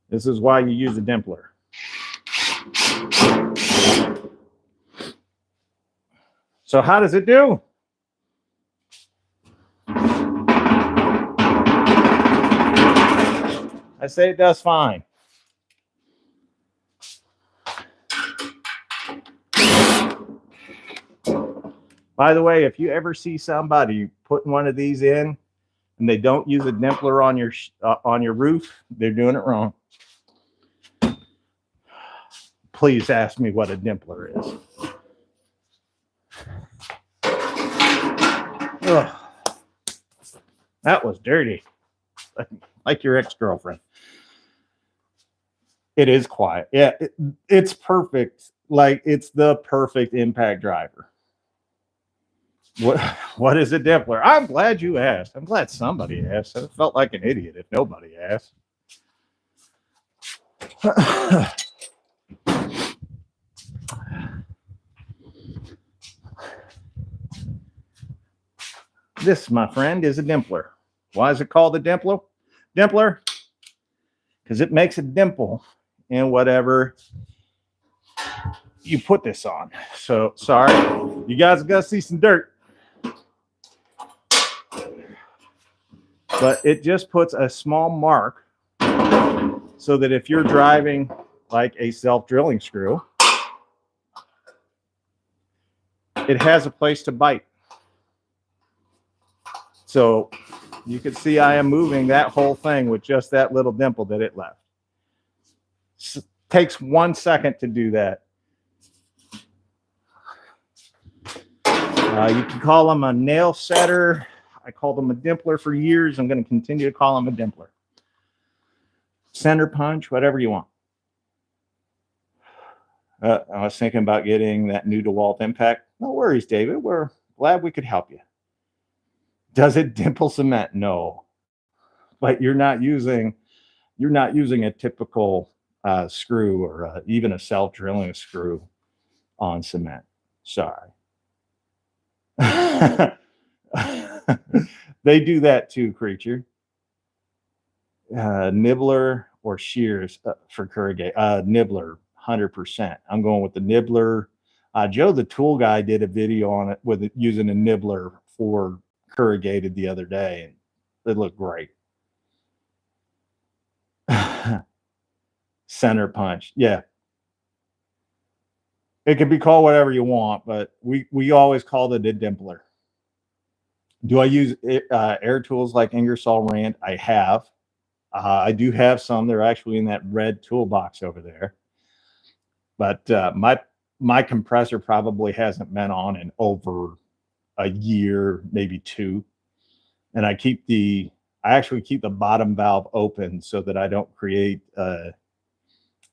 This is why you use a Dimpler. So how does it do? I say it does fine. By the way, if you ever see somebody putting one of these in and they don't use a Dimpler on your roof, they're doing it wrong. Please ask me what a Dimpler is. Ugh. That was dirty, like your ex-girlfriend. It is quiet. Yeah, it's perfect. Like, it's the perfect impact driver. What is a Dimpler? I'm glad you asked. I'm glad somebody asked. I felt like an idiot if nobody asked. This, my friend, is a Dimpler. Why is it called a Dimpler? Dimpler? Because it makes a dimple in whatever you put this on. So, sorry. You guys are going to see some dirt. But it just puts a small mark so that if you're driving like a self-drilling screw, it has a place to bite. So you can see I am moving that whole thing with just that little dimple that it left. It takes 1 second to do that. You can call them a nail setter. I called them a Dimpler for years. I'm going to continue to call them a Dimpler. Center punch, whatever you want. I was thinking about getting that new DeWalt Impact. No worries, David. We're glad we could help you. Does it dimple cement? No, but you're not using a typical screw or even a self-drilling screw on cement. Sorry. They do that too, creature. Nibbler or shears for corrugate. Nibbler, 100%. I'm going with the nibbler. Joe the tool guy did a video on it with using a nibbler for corrugated the other day, and it looked great. Center punch, yeah. It could be called whatever you want, but we always called it a Dimpler. Do I use air tools like Ingersoll Rand? I have. I do have some. They're actually in that red toolbox over there. But my compressor probably hasn't been on in over a year, maybe two. And I actually keep the bottom valve open so that I don't create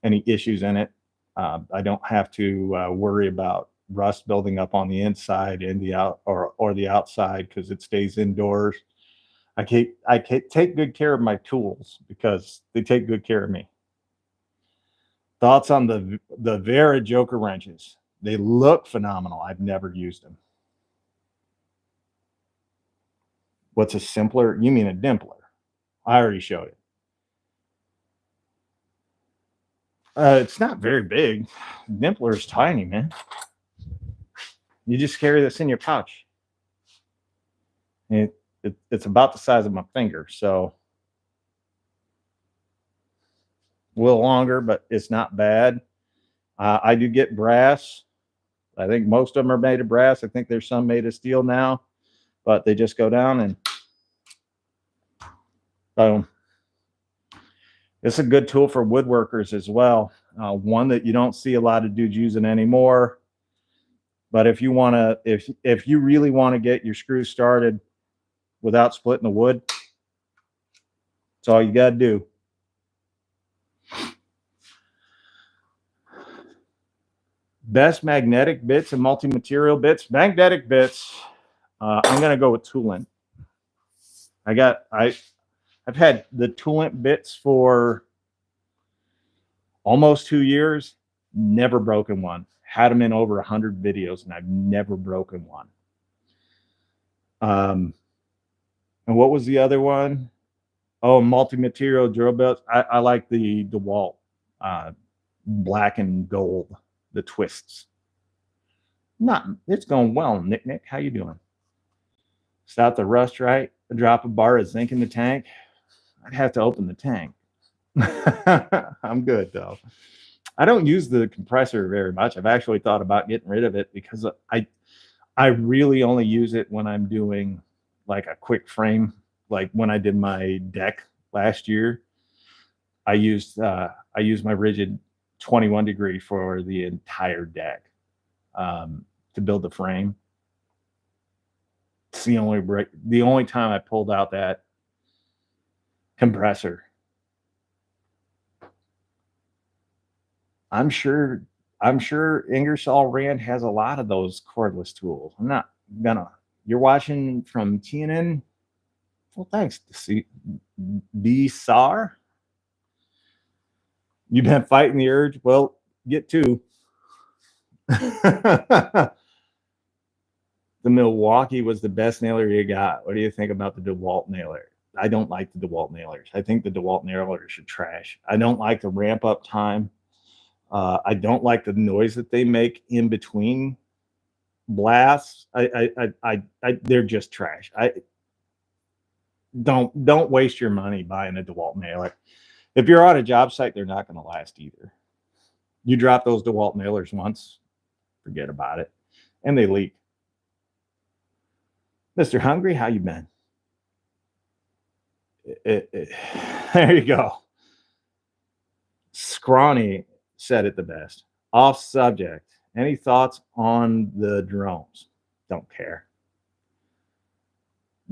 any issues in it. I don't have to worry about rust building up on the inside and the outside because it stays indoors. I take good care of my tools because they take good care of me. Thoughts on the Vera Joker wrenches? They look phenomenal. I've never used them. What's a simpler? You mean a Dimpler? I already showed it. It's not very big. Dimpler is tiny, man. You just carry this in your pouch. It's about the size of my finger, so a little longer, but it's not bad. I do get brass. I think most of them are made of brass. I think there's some made of steel now, but they just go down and boom. It's a good tool for woodworkers as well. One that you don't see a lot of dudes using anymore. But if you want to, if you really want to get your screws started without splitting the wood, that's all you got to do. Best magnetic bits and multi-material bits. Magnetic bits, I'm going to go with Toolant. I've had the Toolant bits for almost 2 years, never broken one. Had them in over 100 videos, and I've never broken one. And what was the other one? Oh, multi-material drill bits. I like the DeWalt black and gold, the twists. It's going well, Nick. How you doing? Stop the rust right. A drop of bar of zinc in the tank. I'd have to open the tank. I'm good though. I don't use the compressor very much. I've actually thought about getting rid of it because I really only use it when I'm doing like a quick frame. Like when I did my deck last year, I used my ridgid 21 degree for the entire deck to build the frame. It's the only time I pulled out that compressor. I'm sure Ingersoll Rand has a lot of those cordless tools. I'm not gonna. You're watching from TNN. Well, thanks, B. Sar. You've been fighting the urge. Well, get to. The Milwaukee was the best nailer you got. What do you think about the DeWalt nailer? I don't like the DeWalt nailers. I think the DeWalt nailers should trash. I don't like the ramp up time. I don't like the noise that they make in between blasts. They're just trash. Don't waste your money buying a DeWalt nailer. If you're on a job site, they're not going to last either. You drop those DeWalt nailers once, forget about it, and they leak. Mr. Hungry, how you been? There you go. Scrawny said it the best. Off subject. Any thoughts on the drones? Don't care.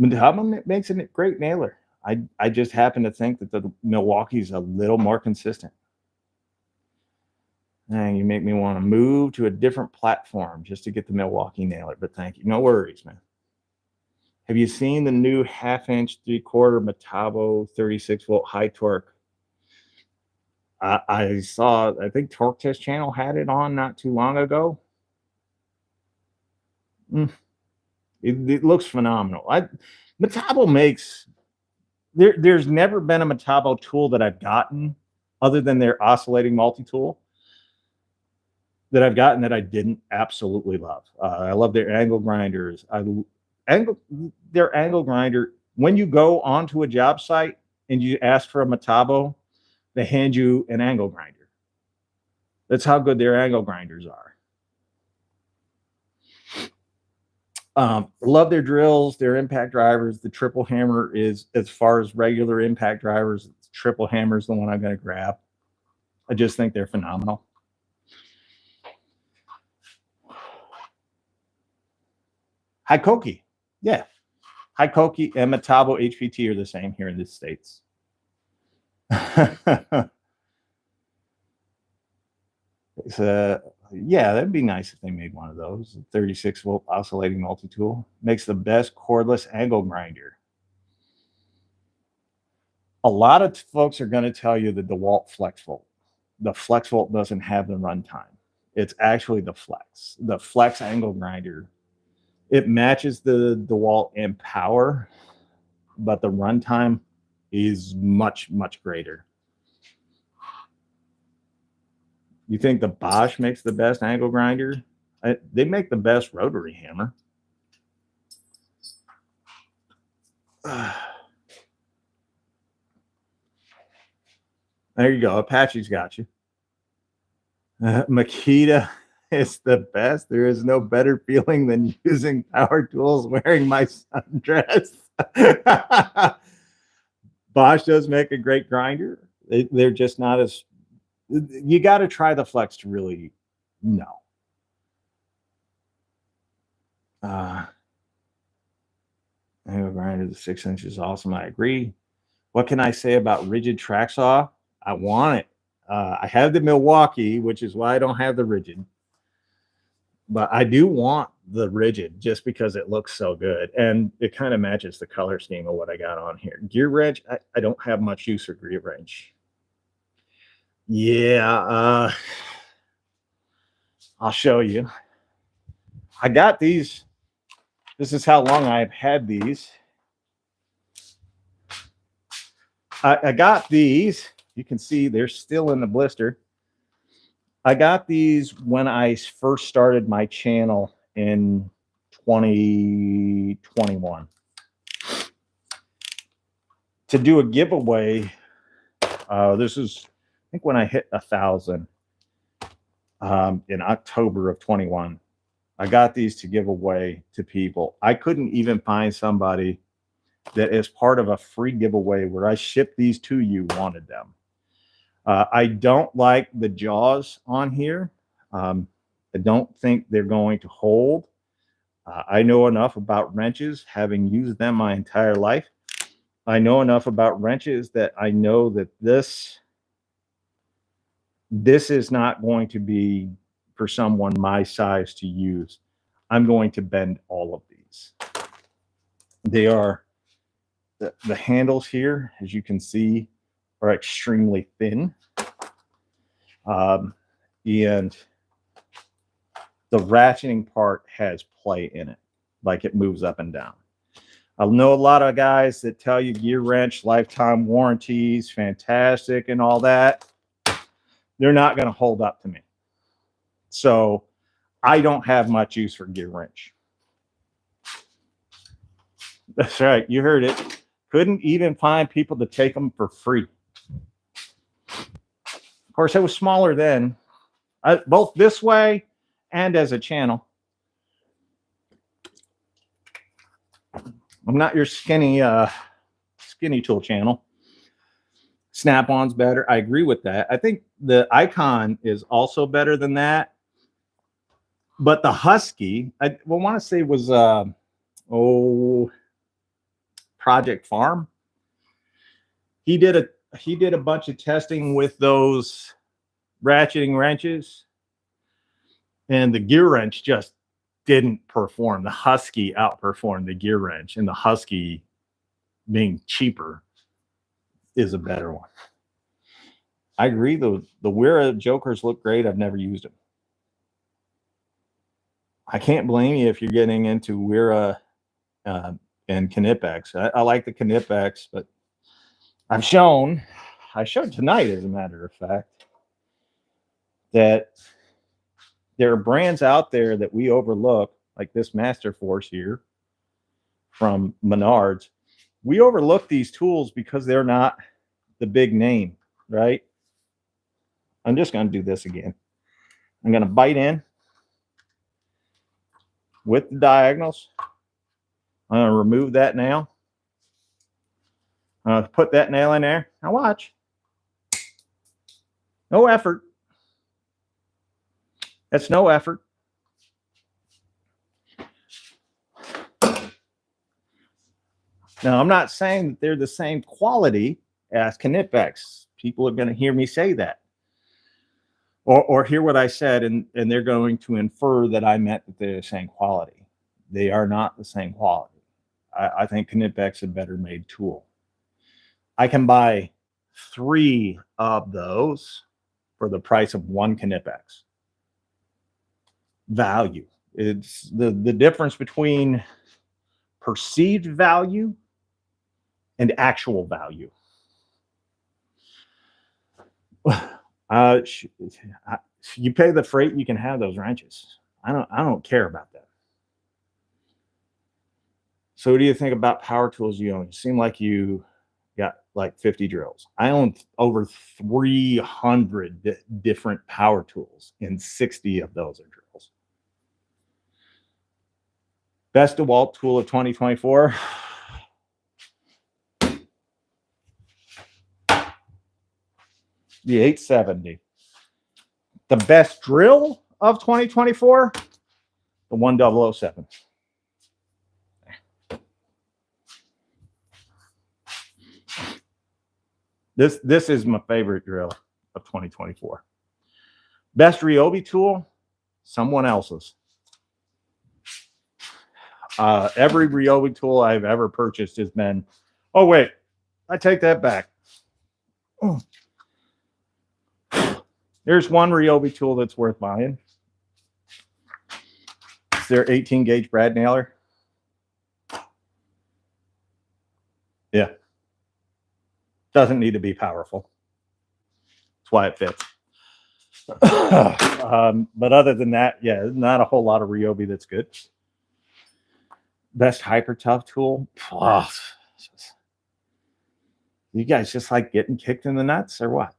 Hubman makes a great nailer. I just happen to think that the Milwaukee's a little more consistent. Dang, you make me want to move to a different platform just to get the Milwaukee nailer, but thank you. No worries, man. Have you seen the new 1/2 inch 3/4 Metabo 36-volt high torque? I saw, I think Torque Test Channel had it on not too long ago. It looks phenomenal. Metabo makes, there's never been a Metabo tool that I've gotten other than their oscillating multi-tool that I've gotten that I didn't absolutely love. I love their angle grinders. Their angle grinder, when you go onto a job site and you ask for a Metabo, they hand you an angle grinder. That's how good their angle grinders are. Love their drills, their impact drivers. The triple hammer is, as far as regular impact drivers, triple hammer is the one I'm going to grab. I just think they're phenomenal. Hikoki, yeah. Hikoki and Metabo HPT are the same here in the States. Yeah, that'd be nice if they made one of those. 36-volt oscillating multi-tool makes the best cordless angle grinder. A lot of folks are going to tell you the DeWalt FlexVolt. The FlexVolt doesn't have the runtime. It's actually the Flex. The Flex angle grinder, it matches the DeWalt in power, but the runtime is much, much greater. You think the Bosch makes the best angle grinder? They make the best rotary hammer. There you go. Apache's got you. Makita is the best. There is no better feeling than using power tools wearing my sundress. Bosch does make a great grinder. They're just not as, you got to try the Flex to really know. Angle grinder, the 6 inches, awesome. I agree. What can I say about ridgid track saw? I want it. I have the Milwaukee, which is why I don't have the ridgid. But I do want the ridgid just because it looks so good. And it kind of matches the color scheme of what I got on here. Gear wrench, I don't have much use for gear wrench. Yeah, I'll show you. I got these. This is how long I've had these. I got these. You can see they're still in the blister. I got these when I first started my channel in 2021 to do a giveaway. This is, I think, when I hit 1,000 in October of 21. I got these to give away to people. I couldn't even find somebody that, as part of a free giveaway where I shipped these to you, wanted them. I don't like the jaws on here. I don't think they're going to hold. I know enough about wrenches, having used them my entire life. I know enough about wrenches that I know that this is not going to be for someone my size to use. I'm going to bend all of these. They are, the handles here, as you can see, are extremely thin. And the ratcheting part has play in it, like it moves up and down. I know a lot of guys that tell you gear wrench, lifetime warranties, fantastic and all that. They're not going to hold up to me. So I don't have much use for gear wrench. That's right. You heard it. Couldn't even find people to take them for free. Of course, it was smaller then, both this way and as a channel. I'm not your skinny tool channel. Snap-on's better. I agree with that. I think the Icon is also better than that. But the Husky, I want to say was Project Farm. He did a bunch of testing with those ratcheting wrenches, and the gear wrench just didn't perform. The Husky outperformed the gear wrench, and the Husky, being cheaper, is a better one. I agree. The Wera Jokers look great. I've never used them. I can't blame you if you're getting into Wera and Knipex. I like the Knipex, but I showed tonight, as a matter of fact, that there are brands out there that we overlook, like this Master Force here from Menards. We overlook these tools because they're not the big name, right? I'm just going to do this again. I'm going to bite in with the diagonals. I'm going to remove that nail. I'm going to put that nail in there. Now watch. No effort. That's no effort. Now, I'm not saying that they're the same quality as Knipex. People are going to hear me say that. Or hear what I said, and they're going to infer that I meant that they're the same quality. They are not the same quality. I think Knipex is a better made tool. I can buy 3 of those for the price of 1 Knipex. Value. It's the difference between perceived value and actual value. You pay the freight, you can have those wrenches. I don't care about that. So what do you think about power tools you own? You seem like you got like 50 drills. I own over 300 different power tools, and 60 of those are drills. Best DeWalt tool of 2024. The 870. The best drill of 2024, the 1007. This is my favorite drill of 2024. Best ryobi tool, someone else's. Every ryobi tool I've ever purchased has been, oh wait, I take that back. There's one ryobi tool that's worth buying. It's their 18 gauge brad nailer. Yeah. Doesn't need to be powerful. That's why it fits. But other than that, yeah, not a whole lot of ryobi that's good. Best hyper tough tool. Oh, you guys just like getting kicked in the nuts or what?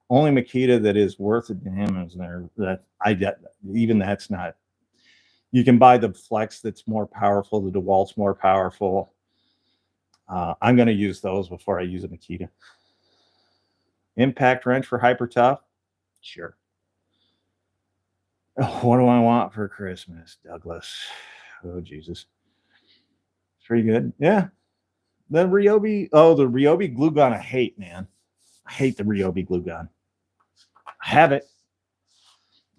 Only Makita that is worth a damn is there. That I get. Even that's not. You can buy the Flex that's more powerful. The DeWalt's more powerful. I'm going to use those before I use a Makita. Impact wrench for hyper tough. Sure. Oh, what do I want for Christmas, Douglas? Oh, Jesus. It's pretty good. Yeah. The ryobi. Oh, the ryobi glue gun I hate, man. I hate the ryobi glue gun. I have it.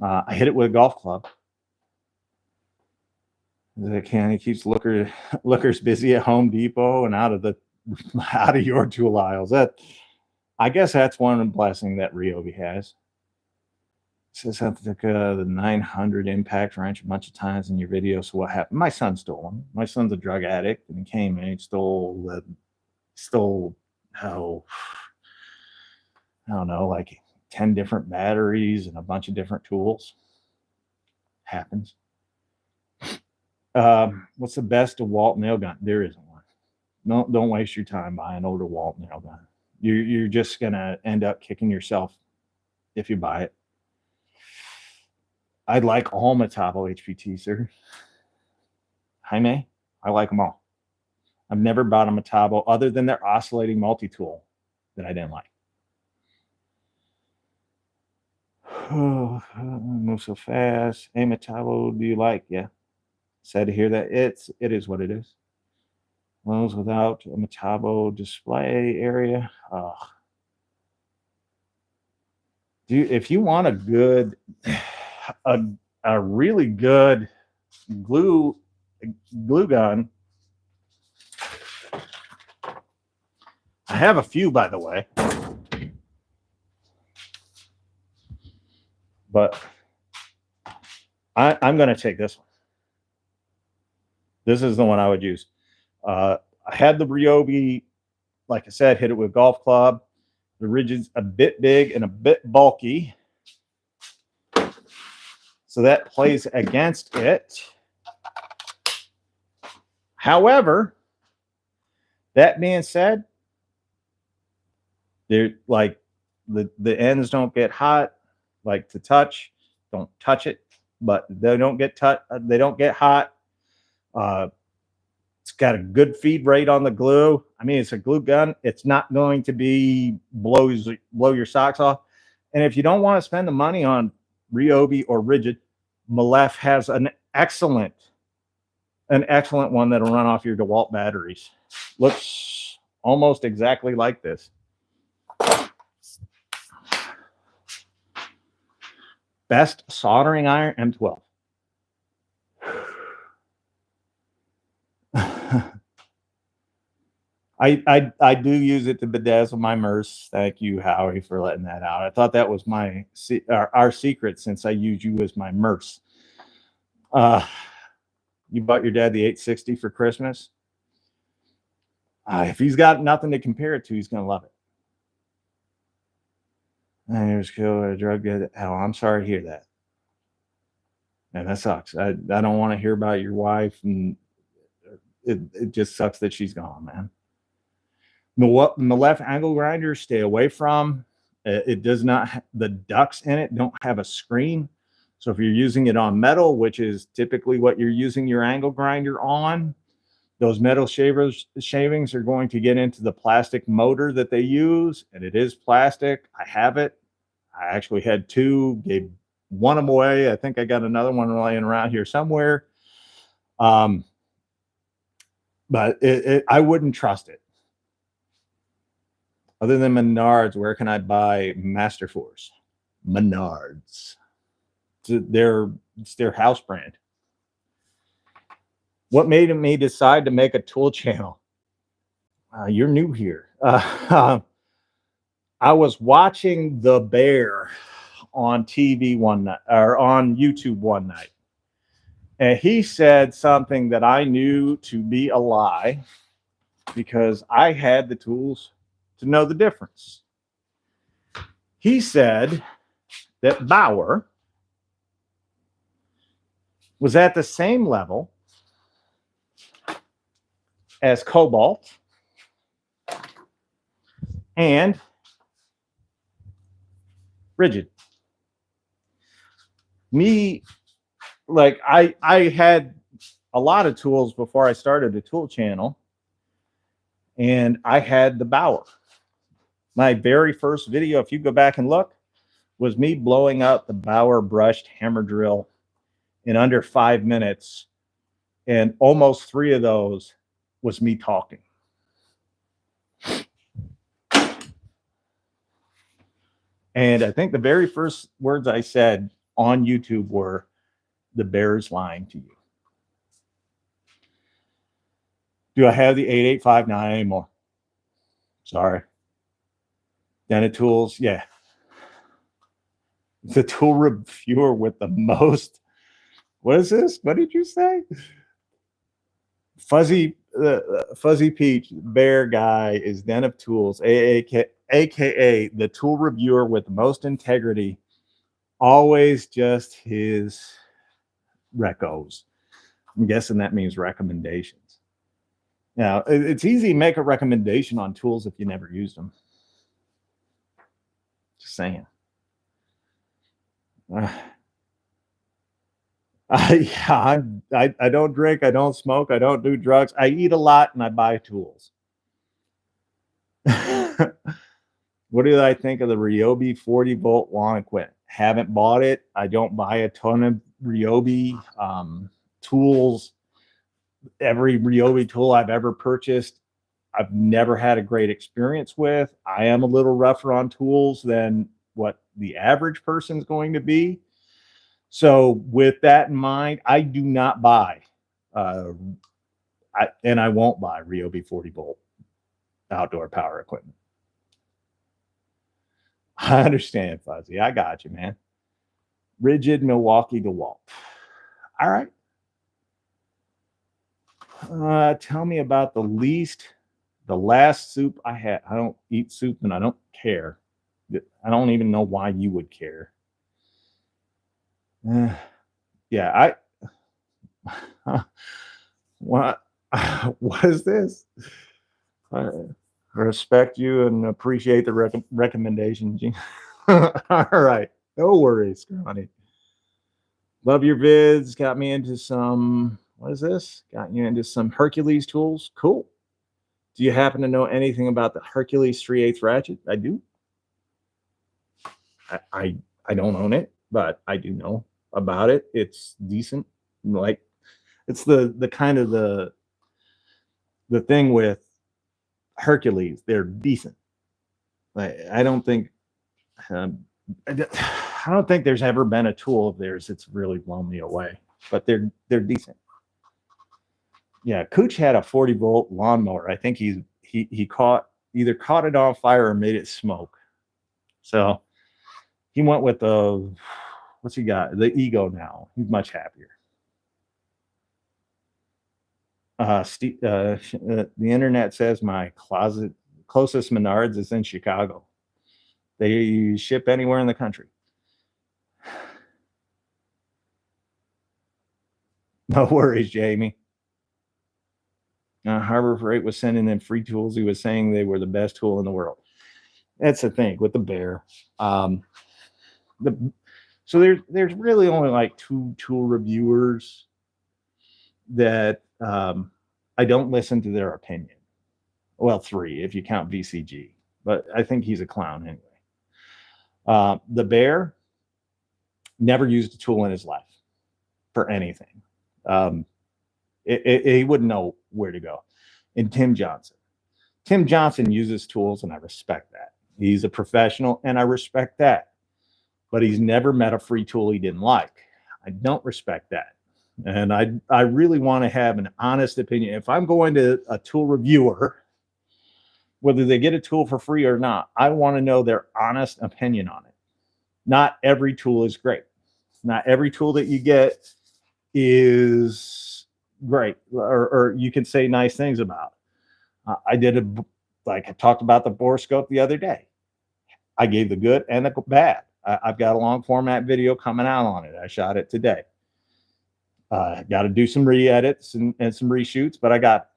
I hit it with a golf club. He keeps lookers busy at Home Depot and out of your tool aisles. I guess that's one blessing that ryobi has. It says something like the 900 impact wrench a bunch of times in your video. So what happened? My son stole them. My son's a drug addict, and he came and he stole I don't know, like 10 different batteries and a bunch of different tools. Happens. What's the best DeWalt nail gun? There isn't one. No, don't waste your time buying an old DeWalt nail gun. You're just gonna end up kicking yourself if you buy it. I like all Metabo HPT, sir. Jaime, I like them all. I've never bought a Metabo other than their oscillating multi-tool that I didn't like. Oh, move so fast. Hey, Metabo, do you like? Yeah. Sad to hear that. It is what it is. Those without a Metabo display area. if you want a good, a really good glue gun, I have a few, by the way, but I'm going to take this one. This is the one I would use. I had the ryobi, like I said, hit it with golf club. The ridgid's a bit big and a bit bulky, so that plays against it. However, that being said, they're like the ends don't get hot, like to touch. Don't touch it, but they don't get they don't get hot. It's got a good feed rate on the glue. I mean, it's a glue gun. It's not going to be blow your socks off. And if you don't want to spend the money on ryobi or ridgid, Milwaukee has an excellent one that'll run off your DeWalt batteries. Looks almost exactly like this. Best soldering iron, M12. I do use it to bedazzle my MERS. Thank you, Howie, for letting that out. I thought that was our secret, since I use you as my MERS. You bought your dad the 860 for Christmas. If he's got nothing to compare it to, he's gonna love it. And he was killed by a drug dealer. Hell, I'm sorry to hear that. And that sucks. I don't want to hear about your wife, and it just sucks that she's gone, man. The left angle grinder, stay away from. It does not, the ducts in it don't have a screen. So if you're using it on metal, which is typically what you're using your angle grinder on, those metal shavings are going to get into the plastic motor that they use, and it is plastic. I have it. I actually had two, gave one of them away. I think I got another one laying around here somewhere. But I wouldn't trust it. Other than Menards, where can I buy Master Force? Menards. It's their house brand. What made me decide to make a tool channel? You're new here. I was watching The Bear on TV one night, or on YouTube one night, and he said something that I knew to be a lie, because I had the tools to know the difference. He said that Bauer was at the same level as Cobalt and Ridgid. Me, like I had a lot of tools before I started a tool channel, and I had the Bauer. My very first video, if you go back and look, was me blowing out the Bauer brushed hammer drill in under 5 minutes, and almost 3 of those was me talking. And I think the very first words I said on YouTube were, "The Bear's lying to you." Do I have the 8859 anymore? Sorry. Dented Tools, yeah. The tool reviewer with the most. What is this? What did you say? Fuzzy Peach Bear guy is Den of Tools, aka the tool reviewer with the most integrity. Always just his recos. I'm guessing that means recommendations. Now, it's easy to make a recommendation on tools if you never used them. Just saying. I don't drink, I don't smoke, I don't do drugs. I eat a lot and I buy tools. What did I think of the ryobi 40-volt lawn equipment? Haven't bought it. I don't buy a ton of ryobi tools. Every ryobi tool I've ever purchased, I've never had a great experience with. I am a little rougher on tools than what the average person's going to be. So with that in mind, I do not buy, I won't buy ryobi 40 volt outdoor power equipment. I understand, Fuzzy. I got you, man. Ridgid Milwaukee dewalt. All right. Tell me about the last soup I had. I don't eat soup and I don't care. I don't even know why you would care. Yeah, what is this? I respect you and appreciate the recommendation, Gene. All right, no worries, Connie. Love your vids. Got me into some. What is this? Got you into some Hercules tools. Cool. Do you happen to know anything about the Hercules 3/8 ratchet? I do. I don't own it, but I do know about it. It's decent. Like, it's the kind of the thing with Hercules. They're decent. Like, I don't think there's ever been a tool of theirs that's really blown me away. But they're decent. Yeah, Cooch had a 40 volt lawnmower. I think he either caught it on fire or made it smoke. So he went with what's he got? The Ego now. He's much happier. The internet says my closest Menards is in Chicago. They ship anywhere in the country. No worries, Jamie. Harbor Freight was sending them free tools. He was saying they were the best tool in the world. That's the thing with the Bear. So there's really only like 2 tool reviewers that I don't listen to their opinion. Well, 3 if you count VCG, but I think he's a clown anyway. The Bear never used a tool in his life for anything. He wouldn't know where to go. And Tim Johnson uses tools, and I respect that. He's a professional, and I respect that. But he's never met a free tool he didn't like. I don't respect that. And I really want to have an honest opinion. If I'm going to a tool reviewer, whether they get a tool for free or not, I want to know their honest opinion on it. Not every tool is great. Not every tool that you get is great, or you can say nice things about. I talked about the borescope the other day. I gave the good and the bad. I've got a long format video coming out on it. I shot it today. Got to do some re-edits and some reshoots, but I got,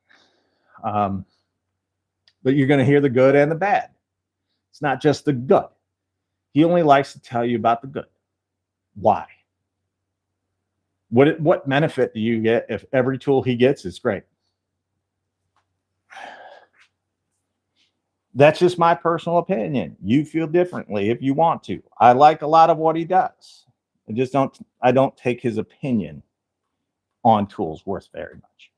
but you're going to hear the good and the bad. It's not just the good. He only likes to tell you about the good. Why? What benefit do you get if every tool he gets is great? That's just my personal opinion. You feel differently if you want to. I like a lot of what he does. I don't take his opinion on tools worth very much.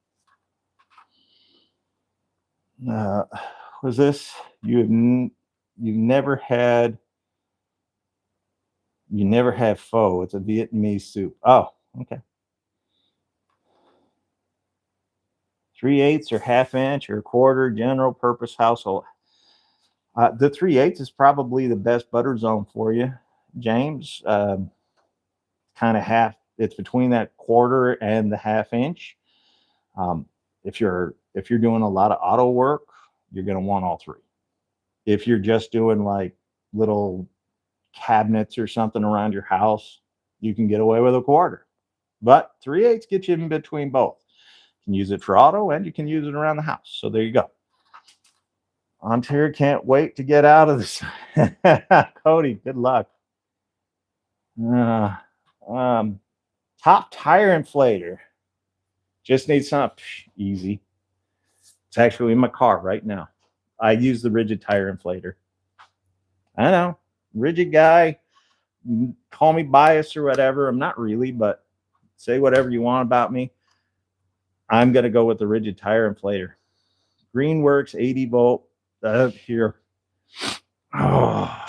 Was this you've never had pho? It's a Vietnamese soup. Oh, okay. 3/8 or 1/2 inch or 1/4 general purpose household. The 3/8 is probably the best butter zone for you, James. Kind of half. It's between that 1/4 and the 1/2 inch. If you're doing a lot of auto work, you're going to want all 3. If you're just doing like little cabinets or something around your house, you can get away with a 1/4. But 3/8 gets you in between both. You can use it for auto and you can use it around the house. So there you go. Ontario can't wait to get out of this. Cody, good luck. Top tire inflator. Just need something easy. It's actually in my car right now. I use the Ridgid tire inflator. I know, Ridgid guy. Call me biased or whatever. I'm not really, but say whatever you want about me. I'm going to go with the Ridgid tire inflator. Greenworks 80 volt. Here. Oh.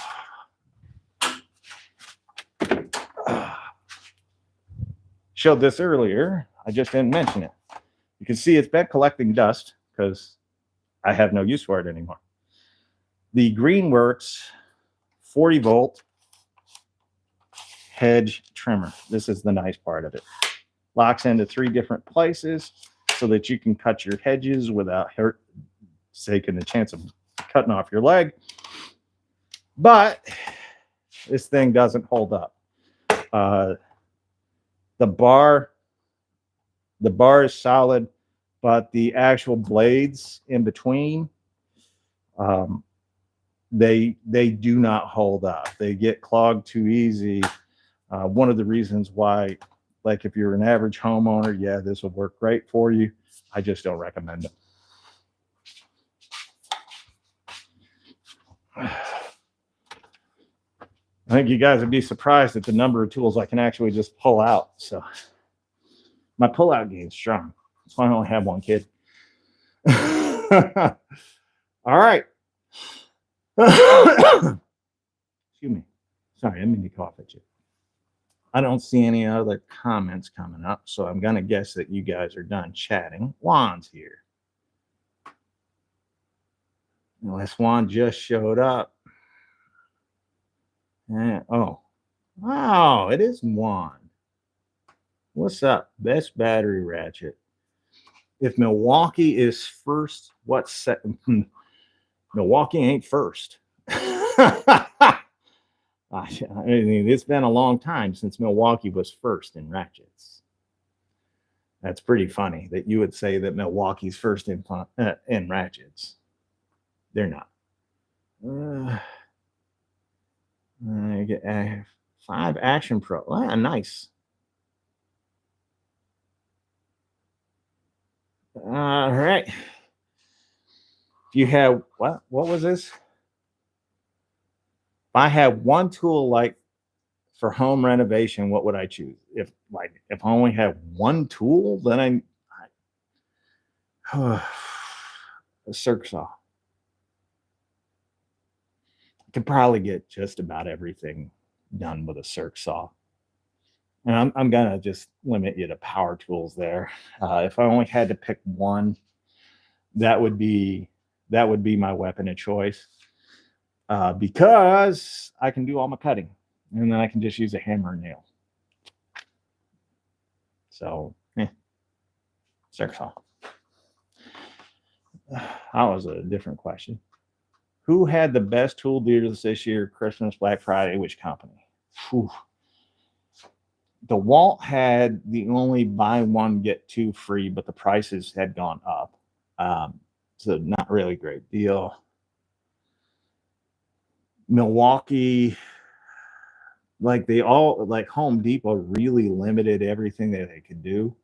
showed this earlier. I just didn't mention it. You can see it's been collecting dust because I have no use for it anymore. The Greenworks 40 volt hedge trimmer. This is the nice part of it. Locks into 3 different places so that you can cut your hedges without taking the chance of cutting off your leg. But this thing doesn't hold up. The bar is solid, but the actual blades in between, they do not hold up. They get clogged too easy. One of the reasons why, like if you're an average homeowner, yeah, this will work great for you. I just don't recommend it. I think you guys would be surprised at the number of tools I can actually just pull out. So my pull-out game's strong. That's why I only have one kid. All right. Excuse me. Sorry, I didn't mean to cough at you. I don't see any other comments coming up, so I'm going to guess that you guys are done chatting. Juan's here. Unless Juan just showed up. Oh, it is Juan. What's up? Best battery ratchet. If Milwaukee is first, what's second? Milwaukee ain't first. I mean, it's been a long time since Milwaukee was first in ratchets. That's pretty funny that you would say that Milwaukee's first in ratchets. They're not. I get 5 Action Pro. Ah, nice. All right. If you have what was this? If I had one tool like for home renovation, what would I choose? If I only had one tool, then a circ saw. I could probably get just about everything done with a circ saw. And I'm gonna just limit you to power tools there. If I only had to pick one, that would be my weapon of choice. Because I can do all my cutting, and then I can just use a hammer and nail. So, circ saw. That was a different question. Who had the best tool deals this year, Christmas, Black Friday, which company? Whew. DeWalt had the only buy one, get 2 free, but the prices had gone up. So not really a great deal. Milwaukee, like Home Depot really limited everything that they could do.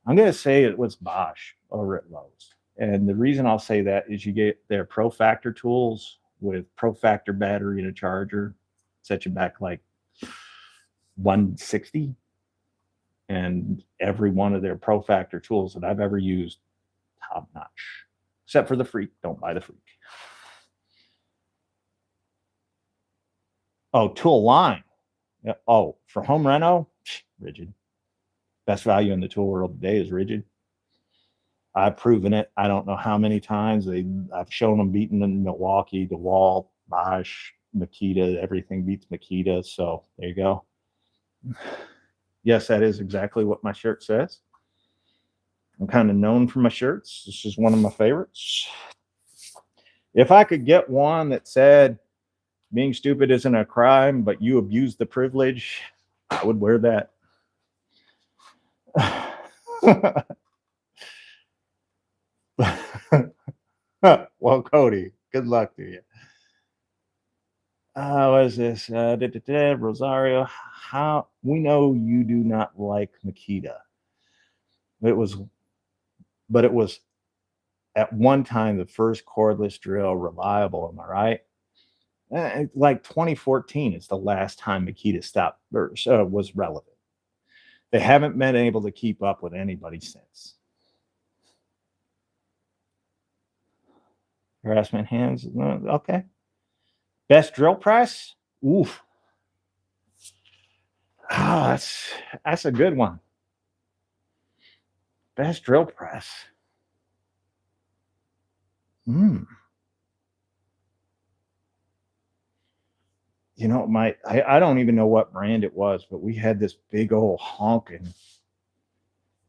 I'm going to say it was Bosch over at Lowe's. And the reason I'll say that is you get their Pro Factor tools with Pro Factor battery and a charger, set you back like $160. And every one of their Pro Factor tools that I've ever used, top notch. Except for the Freak. Don't buy the Freak. Oh, tool line. Oh, for home reno, Ridgid. Best value in the tool world today is Ridgid. I've proven it. I don't know how many times I've shown them beating in Milwaukee, DeWalt, Bosch, Makita. Everything beats Makita. So there you go. Yes, that is exactly what my shirt says. I'm kind of known for my shirts. This is one of my favorites. If I could get one that said, being stupid isn't a crime, but you abuse the privilege, I would wear that. Well, Cody, good luck to you. What is this? Rosario, how we know you do not like Makita. It was at one time the first cordless drill reliable. Am I right? Like 2014 is the last time Makita stopped or was relevant. They haven't been able to keep up with anybody since. Harassment hands. Okay. Best drill press? Oof. Oh, that's a good one. Best drill press. You know, I don't even know what brand it was, but we had this big old honking.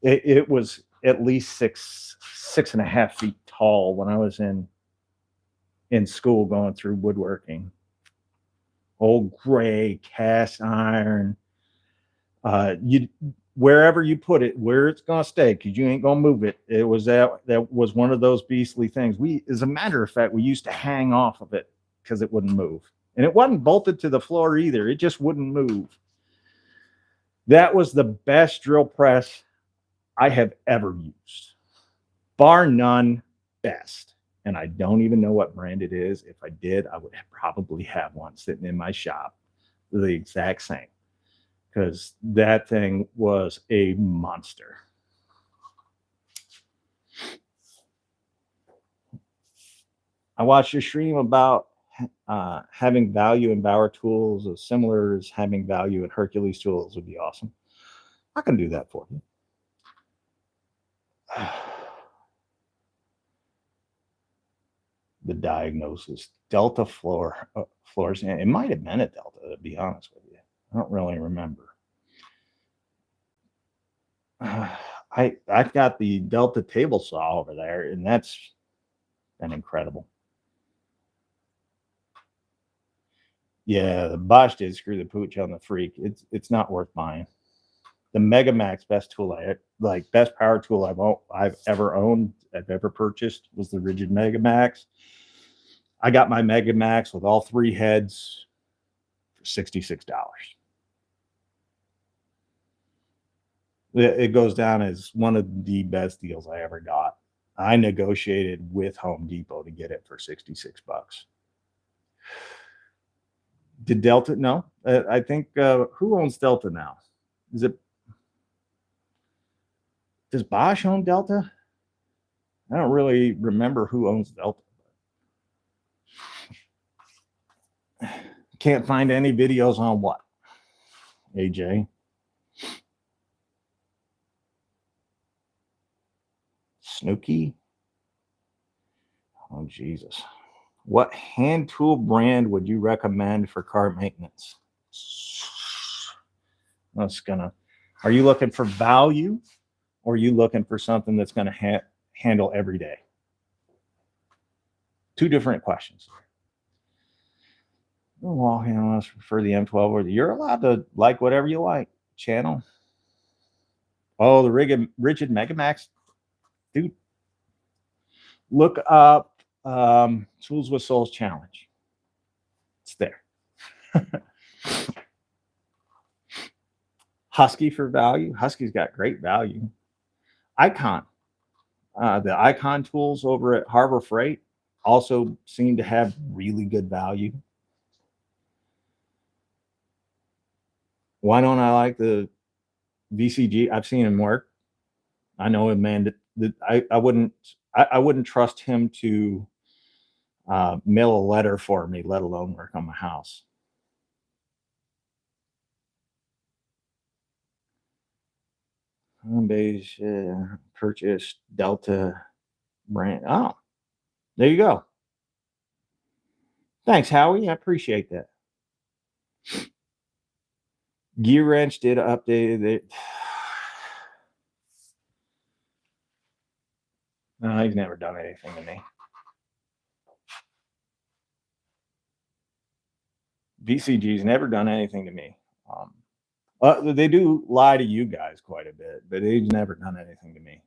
It was at least 6.5 feet tall when I was in school going through woodworking. Old gray cast iron. You wherever you put it, where it's gonna stay, because you ain't gonna move it. It was that was one of those beastly things. As a matter of fact, we used to hang off of it because it wouldn't move, and it wasn't bolted to the floor either. It just wouldn't move. That was the best drill press I have ever used, bar none. Best. And I don't even know what brand it is. If I did, I would probably have one sitting in my shop, the exact same, because that thing was a monster. I watched a stream about having value in Bauer tools as similar as having value in Hercules tools would be awesome. I can do that for you. The diagnosis, Delta floors, and it might have been a Delta, to be honest with you. I don't really remember. I've got the Delta table saw over there, and that's been incredible. Yeah, the Bosch did screw the pooch on the Freak. It's not worth buying. The Mega Max, best tool best power tool I've ever owned, I've ever purchased, was the Ridgid Mega Max. I got my Mega Max with all 3 heads for $66. It goes down as one of the best deals I ever got. I negotiated with Home Depot to get it for $66. Did Delta? No, I think who owns Delta now? Does Bosch own Delta? I don't really remember who owns Delta. Can't find any videos on what? AJ. Snooky. Oh, Jesus. What hand tool brand would you recommend for car maintenance? Are you looking for value, or are you looking for something that's going to handle every day? 2 different questions. Wall handlers prefer the M12 or you're allowed to like whatever you like. Channel. Oh, the Ridgid Mega Max. Dude, look up Tools with SoAlz Challenge. It's there. Husky for value. Husky's got great value. Icon. The Icon tools over at Harbor Freight also seem to have really good value. Why don't I like the VCG? I've seen him work. I know a man that I wouldn't trust him to mail a letter for me, let alone work on my house. Beige purchased Delta brand. Oh, there you go. Thanks, Howie. I appreciate that. Gear Wrench did updated it. No, he's never done anything to me. VCG's never done anything to me. They do lie to you guys quite a bit, but he's never done anything to me.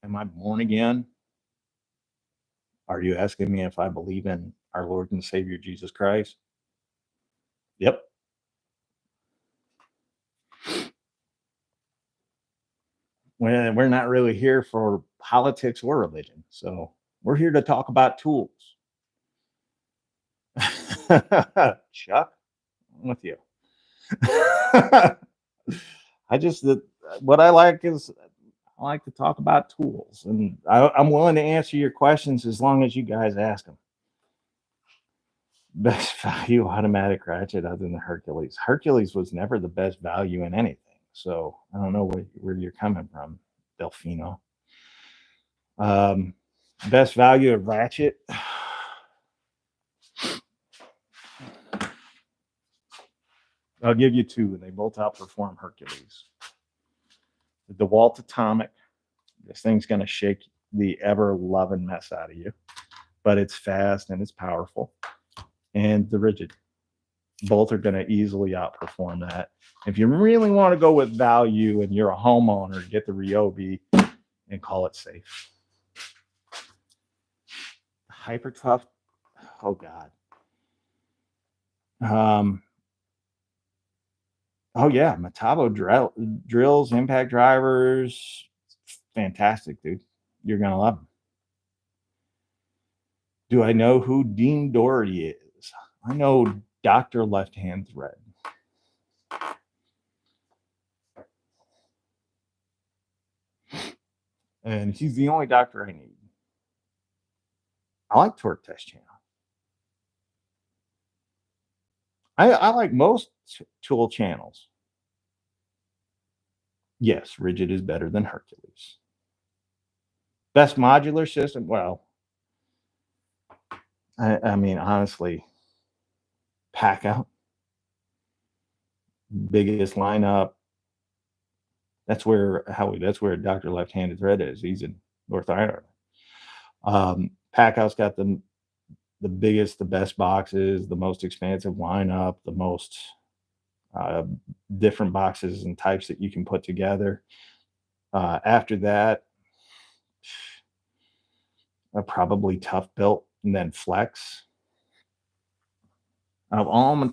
Am I born again? Are you asking me if I believe in our Lord and Savior Jesus Christ? Yep. We're not really here for politics or religion, so we're here to talk about tools. Chuck, I'm with you. What I like is I like to talk about tools, and I'm willing to answer your questions as long as you guys ask them. Best value automatic ratchet other than the Hercules. Hercules was never the best value in anything. So I don't know where you're coming from, Delfino. Best value of ratchet. I'll give you two, and they both outperform Hercules. The DeWalt Atomic. This thing's going to shake the ever-loving mess out of you, but it's fast and it's powerful. And the Ridgid. Both are going to easily outperform that. If you really want to go with value and you're a homeowner, get the Ryobi and call it safe. Hyper tough. Oh God. Oh yeah, Metabo drills, impact drivers, fantastic, dude. You're gonna love them. Do I know who Dean Doherty is? I know Dr. Left Hand Thread. And he's the only doctor I need. I like Torque Test Channel. I like most tool channels. Yes, Ridgid is better than Hercules. Best modular system? Well, I mean, honestly, pack out. Biggest lineup. That's where Dr. Left-Handed Thread is. He's in North Ireland. Packout's got the biggest, the best boxes, the most expansive lineup, the most different boxes and types that you can put together. After that, probably Tough Built and then Flex. Of all my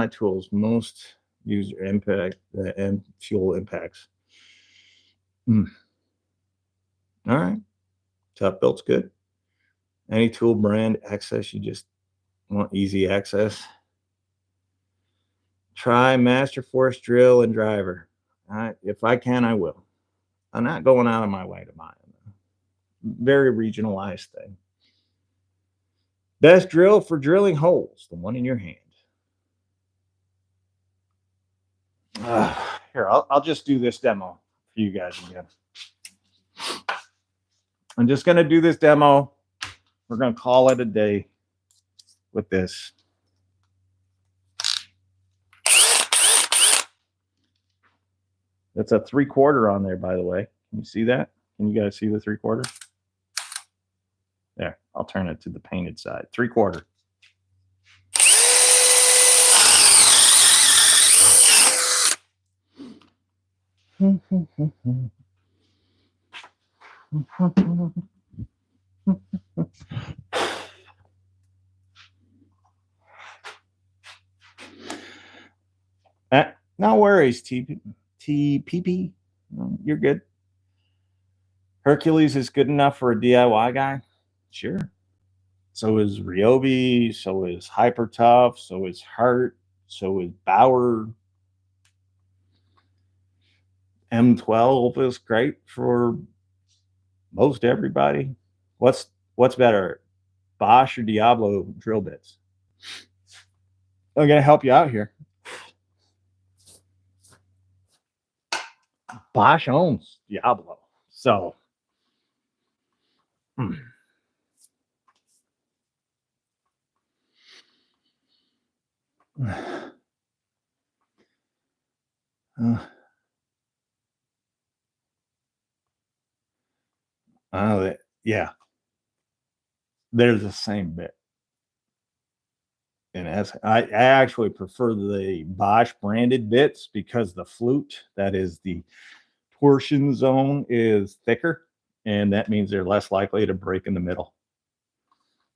tools, most user impact and fuel impacts. All right. Tough Built's good. Any tool brand access, you just want easy access. Try Master Force drill and driver. If I can, I will. I'm not going out of my way to buy them. Very regionalized thing. Best drill for drilling holes, the one in your hand. Here, I'll just do this demo for you guys again. I'm just going to do this demo. We're going to call it a day with this. That's a 3/4 on there, by the way. Can you see that? Can you guys see the 3/4? There, I'll turn it to the painted side. 3/4. No worries, TPP. You're good. Hercules is good enough for a DIY guy? Sure. So is Ryobi, so is Hyper Tough, so is Hart, so is Bauer. M12 is great for most everybody. What's better, Bosch or Diablo drill bits? I'm gonna help you out here. Bosch owns Diablo, so yeah, they're the same bit. And I actually prefer the Bosch branded bits because the flute, that is the torsion zone, is thicker, and that means they're less likely to break in the middle.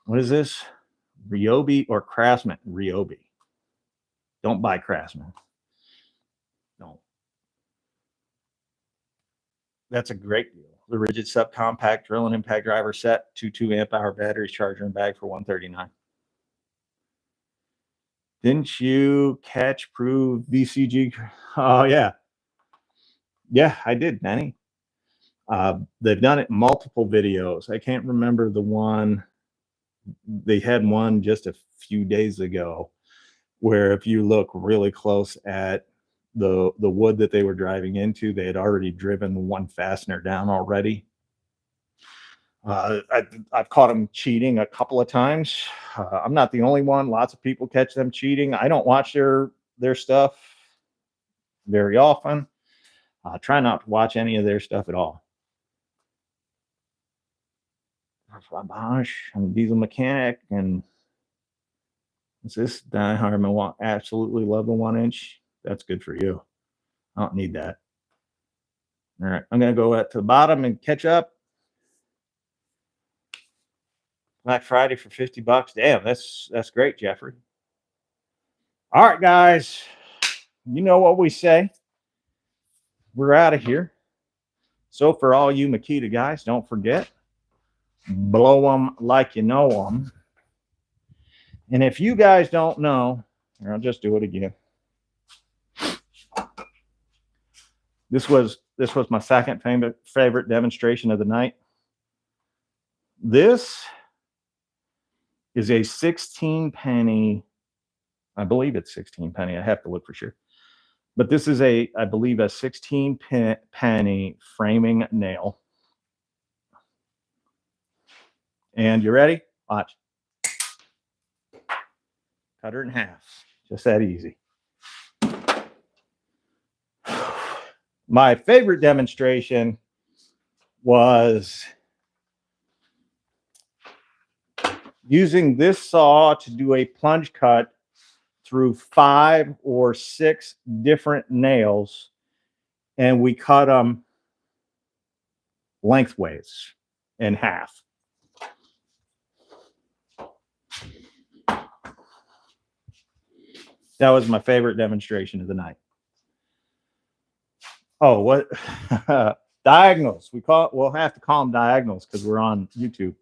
What is this? Ryobi or Craftsman? Ryobi. Don't buy Craftsman. No. That's a great deal. The Ridgid subcompact drill and impact driver set, 2 amp hour batteries, charger and bag for $139. Didn't you catch prove VCG? Oh yeah. Yeah, I did, Manny. They've done it in multiple videos. I can't remember the one. They had one just a few days ago where if you look really close at the wood that they were driving into, they had already driven one fastener down already. I've caught them cheating a couple of times. I'm not the only one. Lots of people catch them cheating. I don't watch their stuff very often. I try not to watch any of their stuff at all. I'm a diesel mechanic, and what's this? Die hard Milwaukee. Absolutely love the 1-inch. That's good for you. I don't need that. All right, I'm gonna go to the bottom and catch up. Black Friday for $50. Damn, that's great, Jeffrey. All right, guys. You know what we say. We're out of here. So for all you Makita guys, don't forget, blow them like you know them. And if you guys don't know, I'll just do it again. This was my second favorite demonstration of the night. This is a 16 penny. I believe it's 16 penny. I have to look for sure. But this is I believe a 16 penny framing nail. And you ready? Watch. Cut her in half. Just that easy. My favorite demonstration was using this saw to do a plunge cut through 5 or 6 different nails, and we cut them lengthways in half. That was my favorite demonstration of the night. Oh, what? Diagonals. We'll have to call them diagonals because we're on YouTube.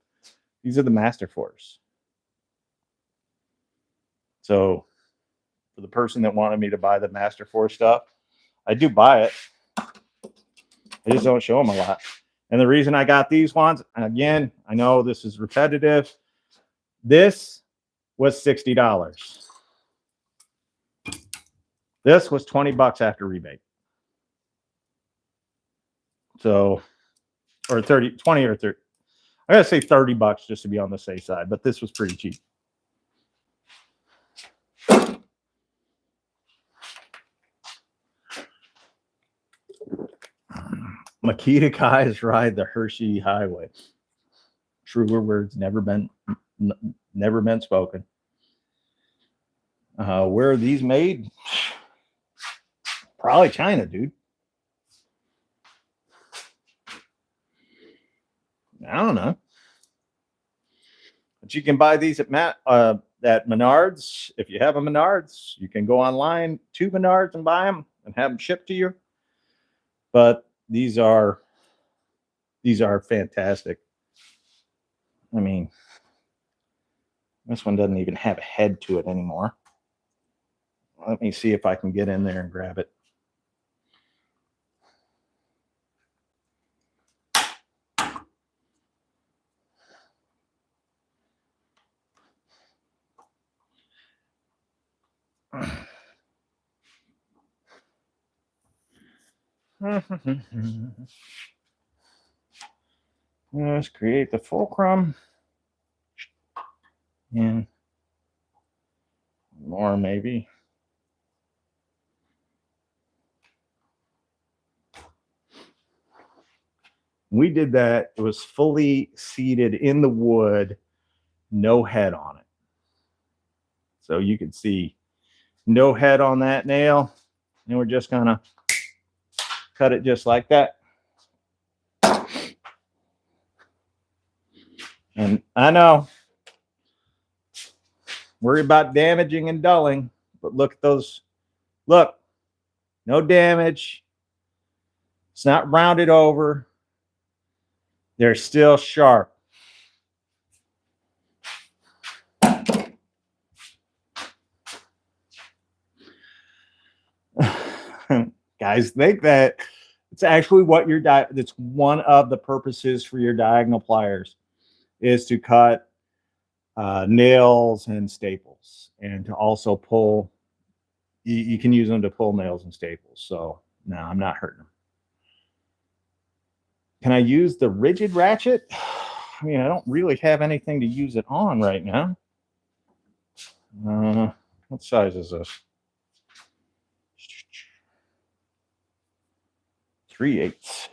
These are the Master Force. So for the person that wanted me to buy the Master Force stuff, I do buy it. I just don't show them a lot. And the reason I got these ones, again, I know this is repetitive. This was $60. This was $20 after rebate. So, or 20 or 30. I gotta say $30 just to be on the safe side, but this was pretty cheap. Makita guys ride the Hershey Highway. Truer words never been spoken. Where are these made? Probably China, dude. I don't know. But you can buy these at Menards. If you have a Menards, you can go online to Menards and buy them and have them shipped to you. But these are fantastic. I mean, this one doesn't even have a head to it anymore. Let me see if I can get in there and grab it. Let's create the fulcrum and more maybe. We did that. It was fully seated in the wood, no head on it. So you can see no head on that nail. And we're just gonna cut it just like that. And I know, worry about damaging and dulling, but look at those. Look, no damage. It's not rounded over. They're still sharp. Guys think that it's actually what your that's one of the purposes for your diagonal pliers is to cut nails and staples, and to also pull. You can use them to pull nails and staples. So no, I'm not hurting them. Can I use the rigid ratchet? I mean, I don't really have anything to use it on right now. What size is this? 3/8.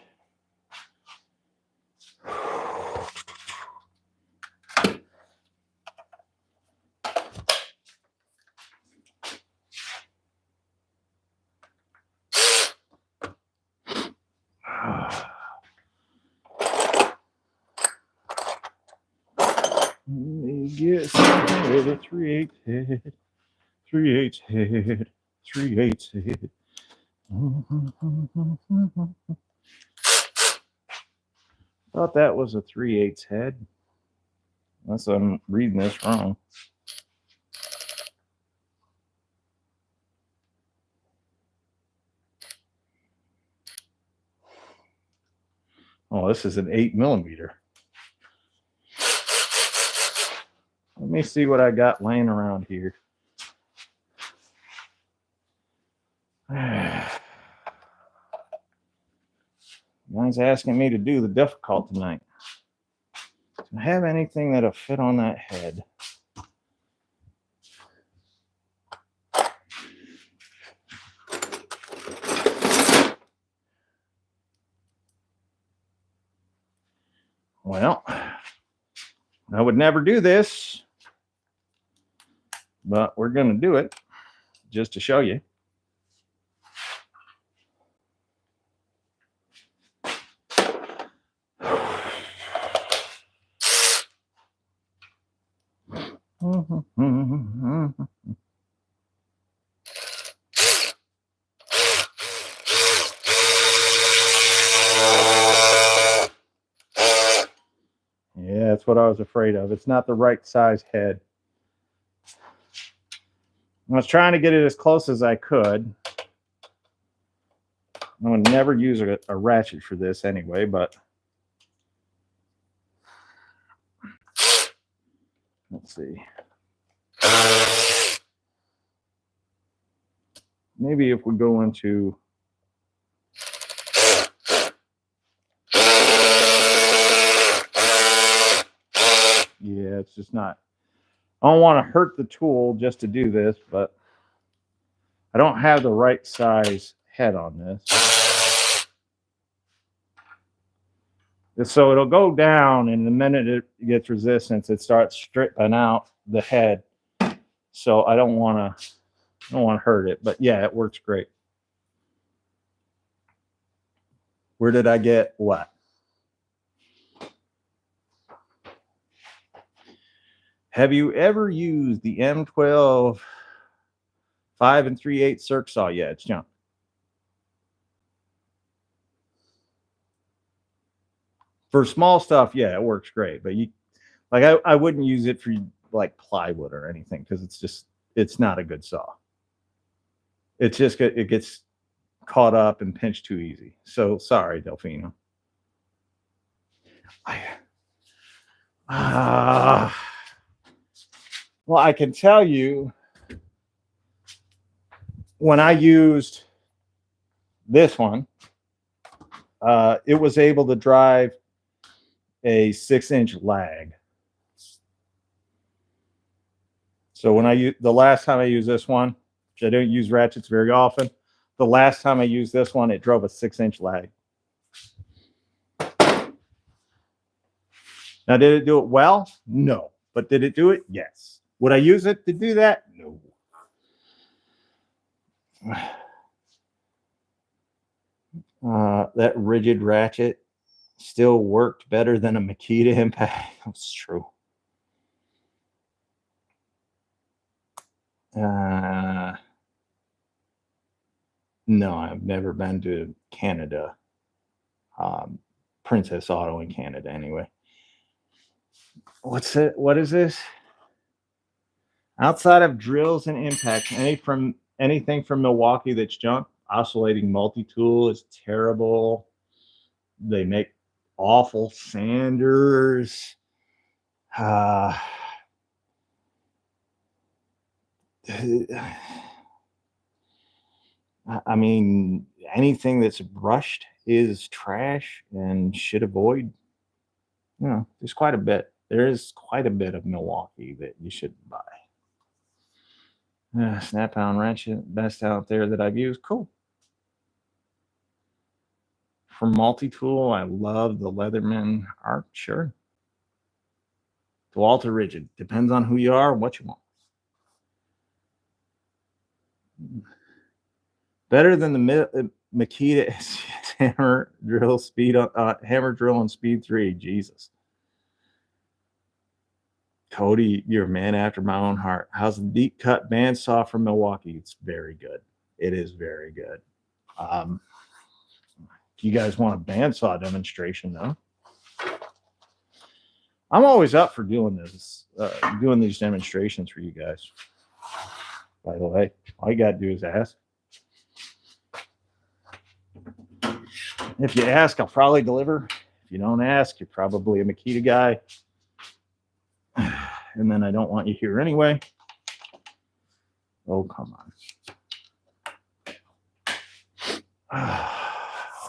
Let me get some with a 3/8 head, 3/8 head, 3/8 head. Thought that was a 3/8 head. Unless I'm reading this wrong. Oh, this is an 8mm. Let me see what I got laying around here. Guys asking me to do the difficult tonight. Do I have anything that'll fit on that head? Well, I would never do this, but we're going to do it just to show you. Yeah, that's what I was afraid of. It's not the right size head. I was trying to get it as close as I could. I would never use a ratchet for this anyway, but let's see. Maybe if we go into yeah, it's just not. I don't want to hurt the tool just to do this, but I don't have the right size head on this. So it'll go down, and the minute it gets resistance, it starts stripping out the head. So I don't want to hurt it, but yeah, it works great. Where did I get what? Have you ever used the M12 5 3/8 circ saw? Yeah, it's junk. For small stuff, yeah, it works great. But I wouldn't use it for like plywood or anything because it's not a good saw. It's just it gets caught up and pinched too easy. So sorry, Delfino. Well, I can tell you when I used this one, it was able to drive a 6-inch lag. So when the last time I used this one, which I don't use ratchets very often, the last time I used this one, it drove a 6-inch lag. Now, did it do it well? No. But did it do it? Yes. Would I use it to do that? No. That rigid ratchet still worked better than a Makita impact. That's true. No, I've never been to Canada. Princess Auto in Canada, anyway. What's it? What is this? Outside of drills and impacts, anything from Milwaukee that's junk. Oscillating multi-tool is terrible. They make awful sanders. I mean, anything that's brushed is trash and should avoid. You know, there's quite a bit. There is quite a bit of Milwaukee that you should buy. Snap-on Ratchet, best out there that I've used. Cool. For multi-tool, I love the Leatherman Arc. Sure. dewalt or ridgid. Depends on who you are and what you want. Better than the Makita hammer drill speed, hammer drill on speed 3. Jesus. Cody, you're a man after my own heart. How's the deep cut bandsaw from Milwaukee? It's very good. It is very good. If you guys want a bandsaw demonstration, though, I'm always up for doing this, doing these demonstrations for you guys. By the way, all you got to do is ask. If you ask, I'll probably deliver. If you don't ask, you're probably a Makita guy. And then I don't want you here anyway. Oh, come on.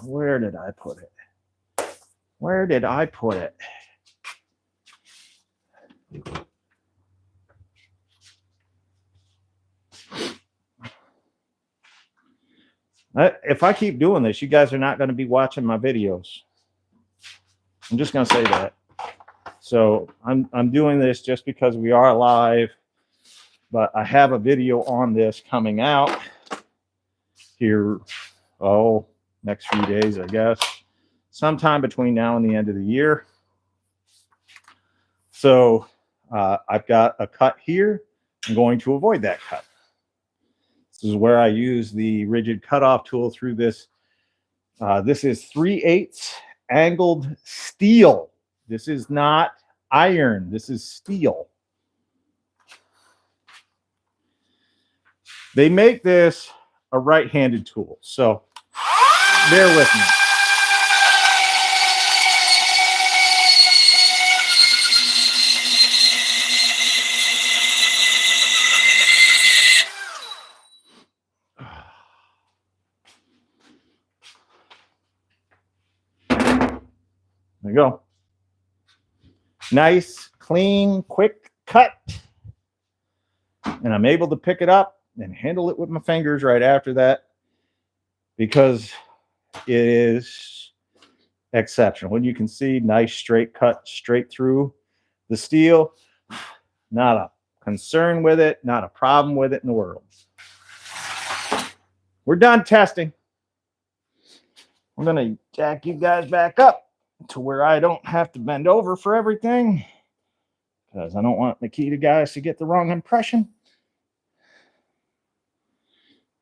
Where did I put it? Where did I put it? If I keep doing this, you guys are not going to be watching my videos. I'm just going to say that. So I'm doing this just because we are live, but I have a video on this coming out here, next few days, I guess, sometime between now and the end of the year. So I've got a cut here. I'm going to avoid that cut. This is where I use the rigid cutoff tool through this. This is 3/8 angled steel. This is not iron. This is steel. They make this a right-handed tool, so bear with me. There you go. Nice, clean, quick cut. And I'm able to pick it up and handle it with my fingers right after that because it is exceptional. And you can see nice straight cut straight through the steel. Not a concern with it, not a problem with it in the world. We're done testing. I'm going to jack you guys back up to where I don't have to bend over for everything because I don't want Makita guys to get the wrong impression.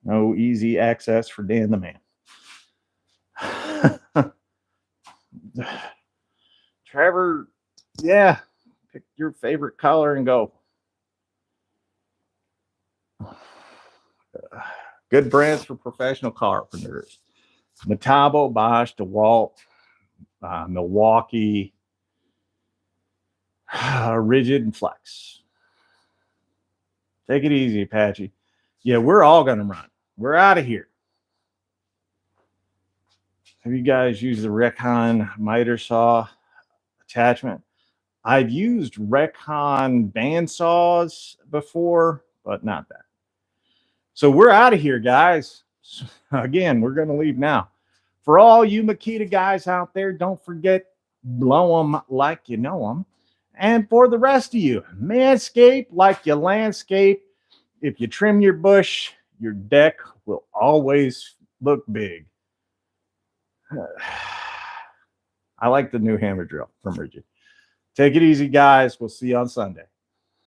No easy access for Dan the man. Trevor, yeah, pick your favorite color and go. Good brands for professional carpenters. Metabo, Bosch, DeWalt, Milwaukee, Ridgid, and Flex. Take it easy, Apache. Yeah, we're all going to run. We're out of here. Have you guys used the Recon miter saw attachment? I've used Recon band saws before, but not that. So we're out of here, guys. Again, we're going to leave now. For all you Makita guys out there, don't forget, blow them like you know them. And for the rest of you, manscape like you landscape. If you trim your bush, your deck will always look big. I like the new hammer drill from Ratchet. Take it easy, guys. We'll see you on Sunday.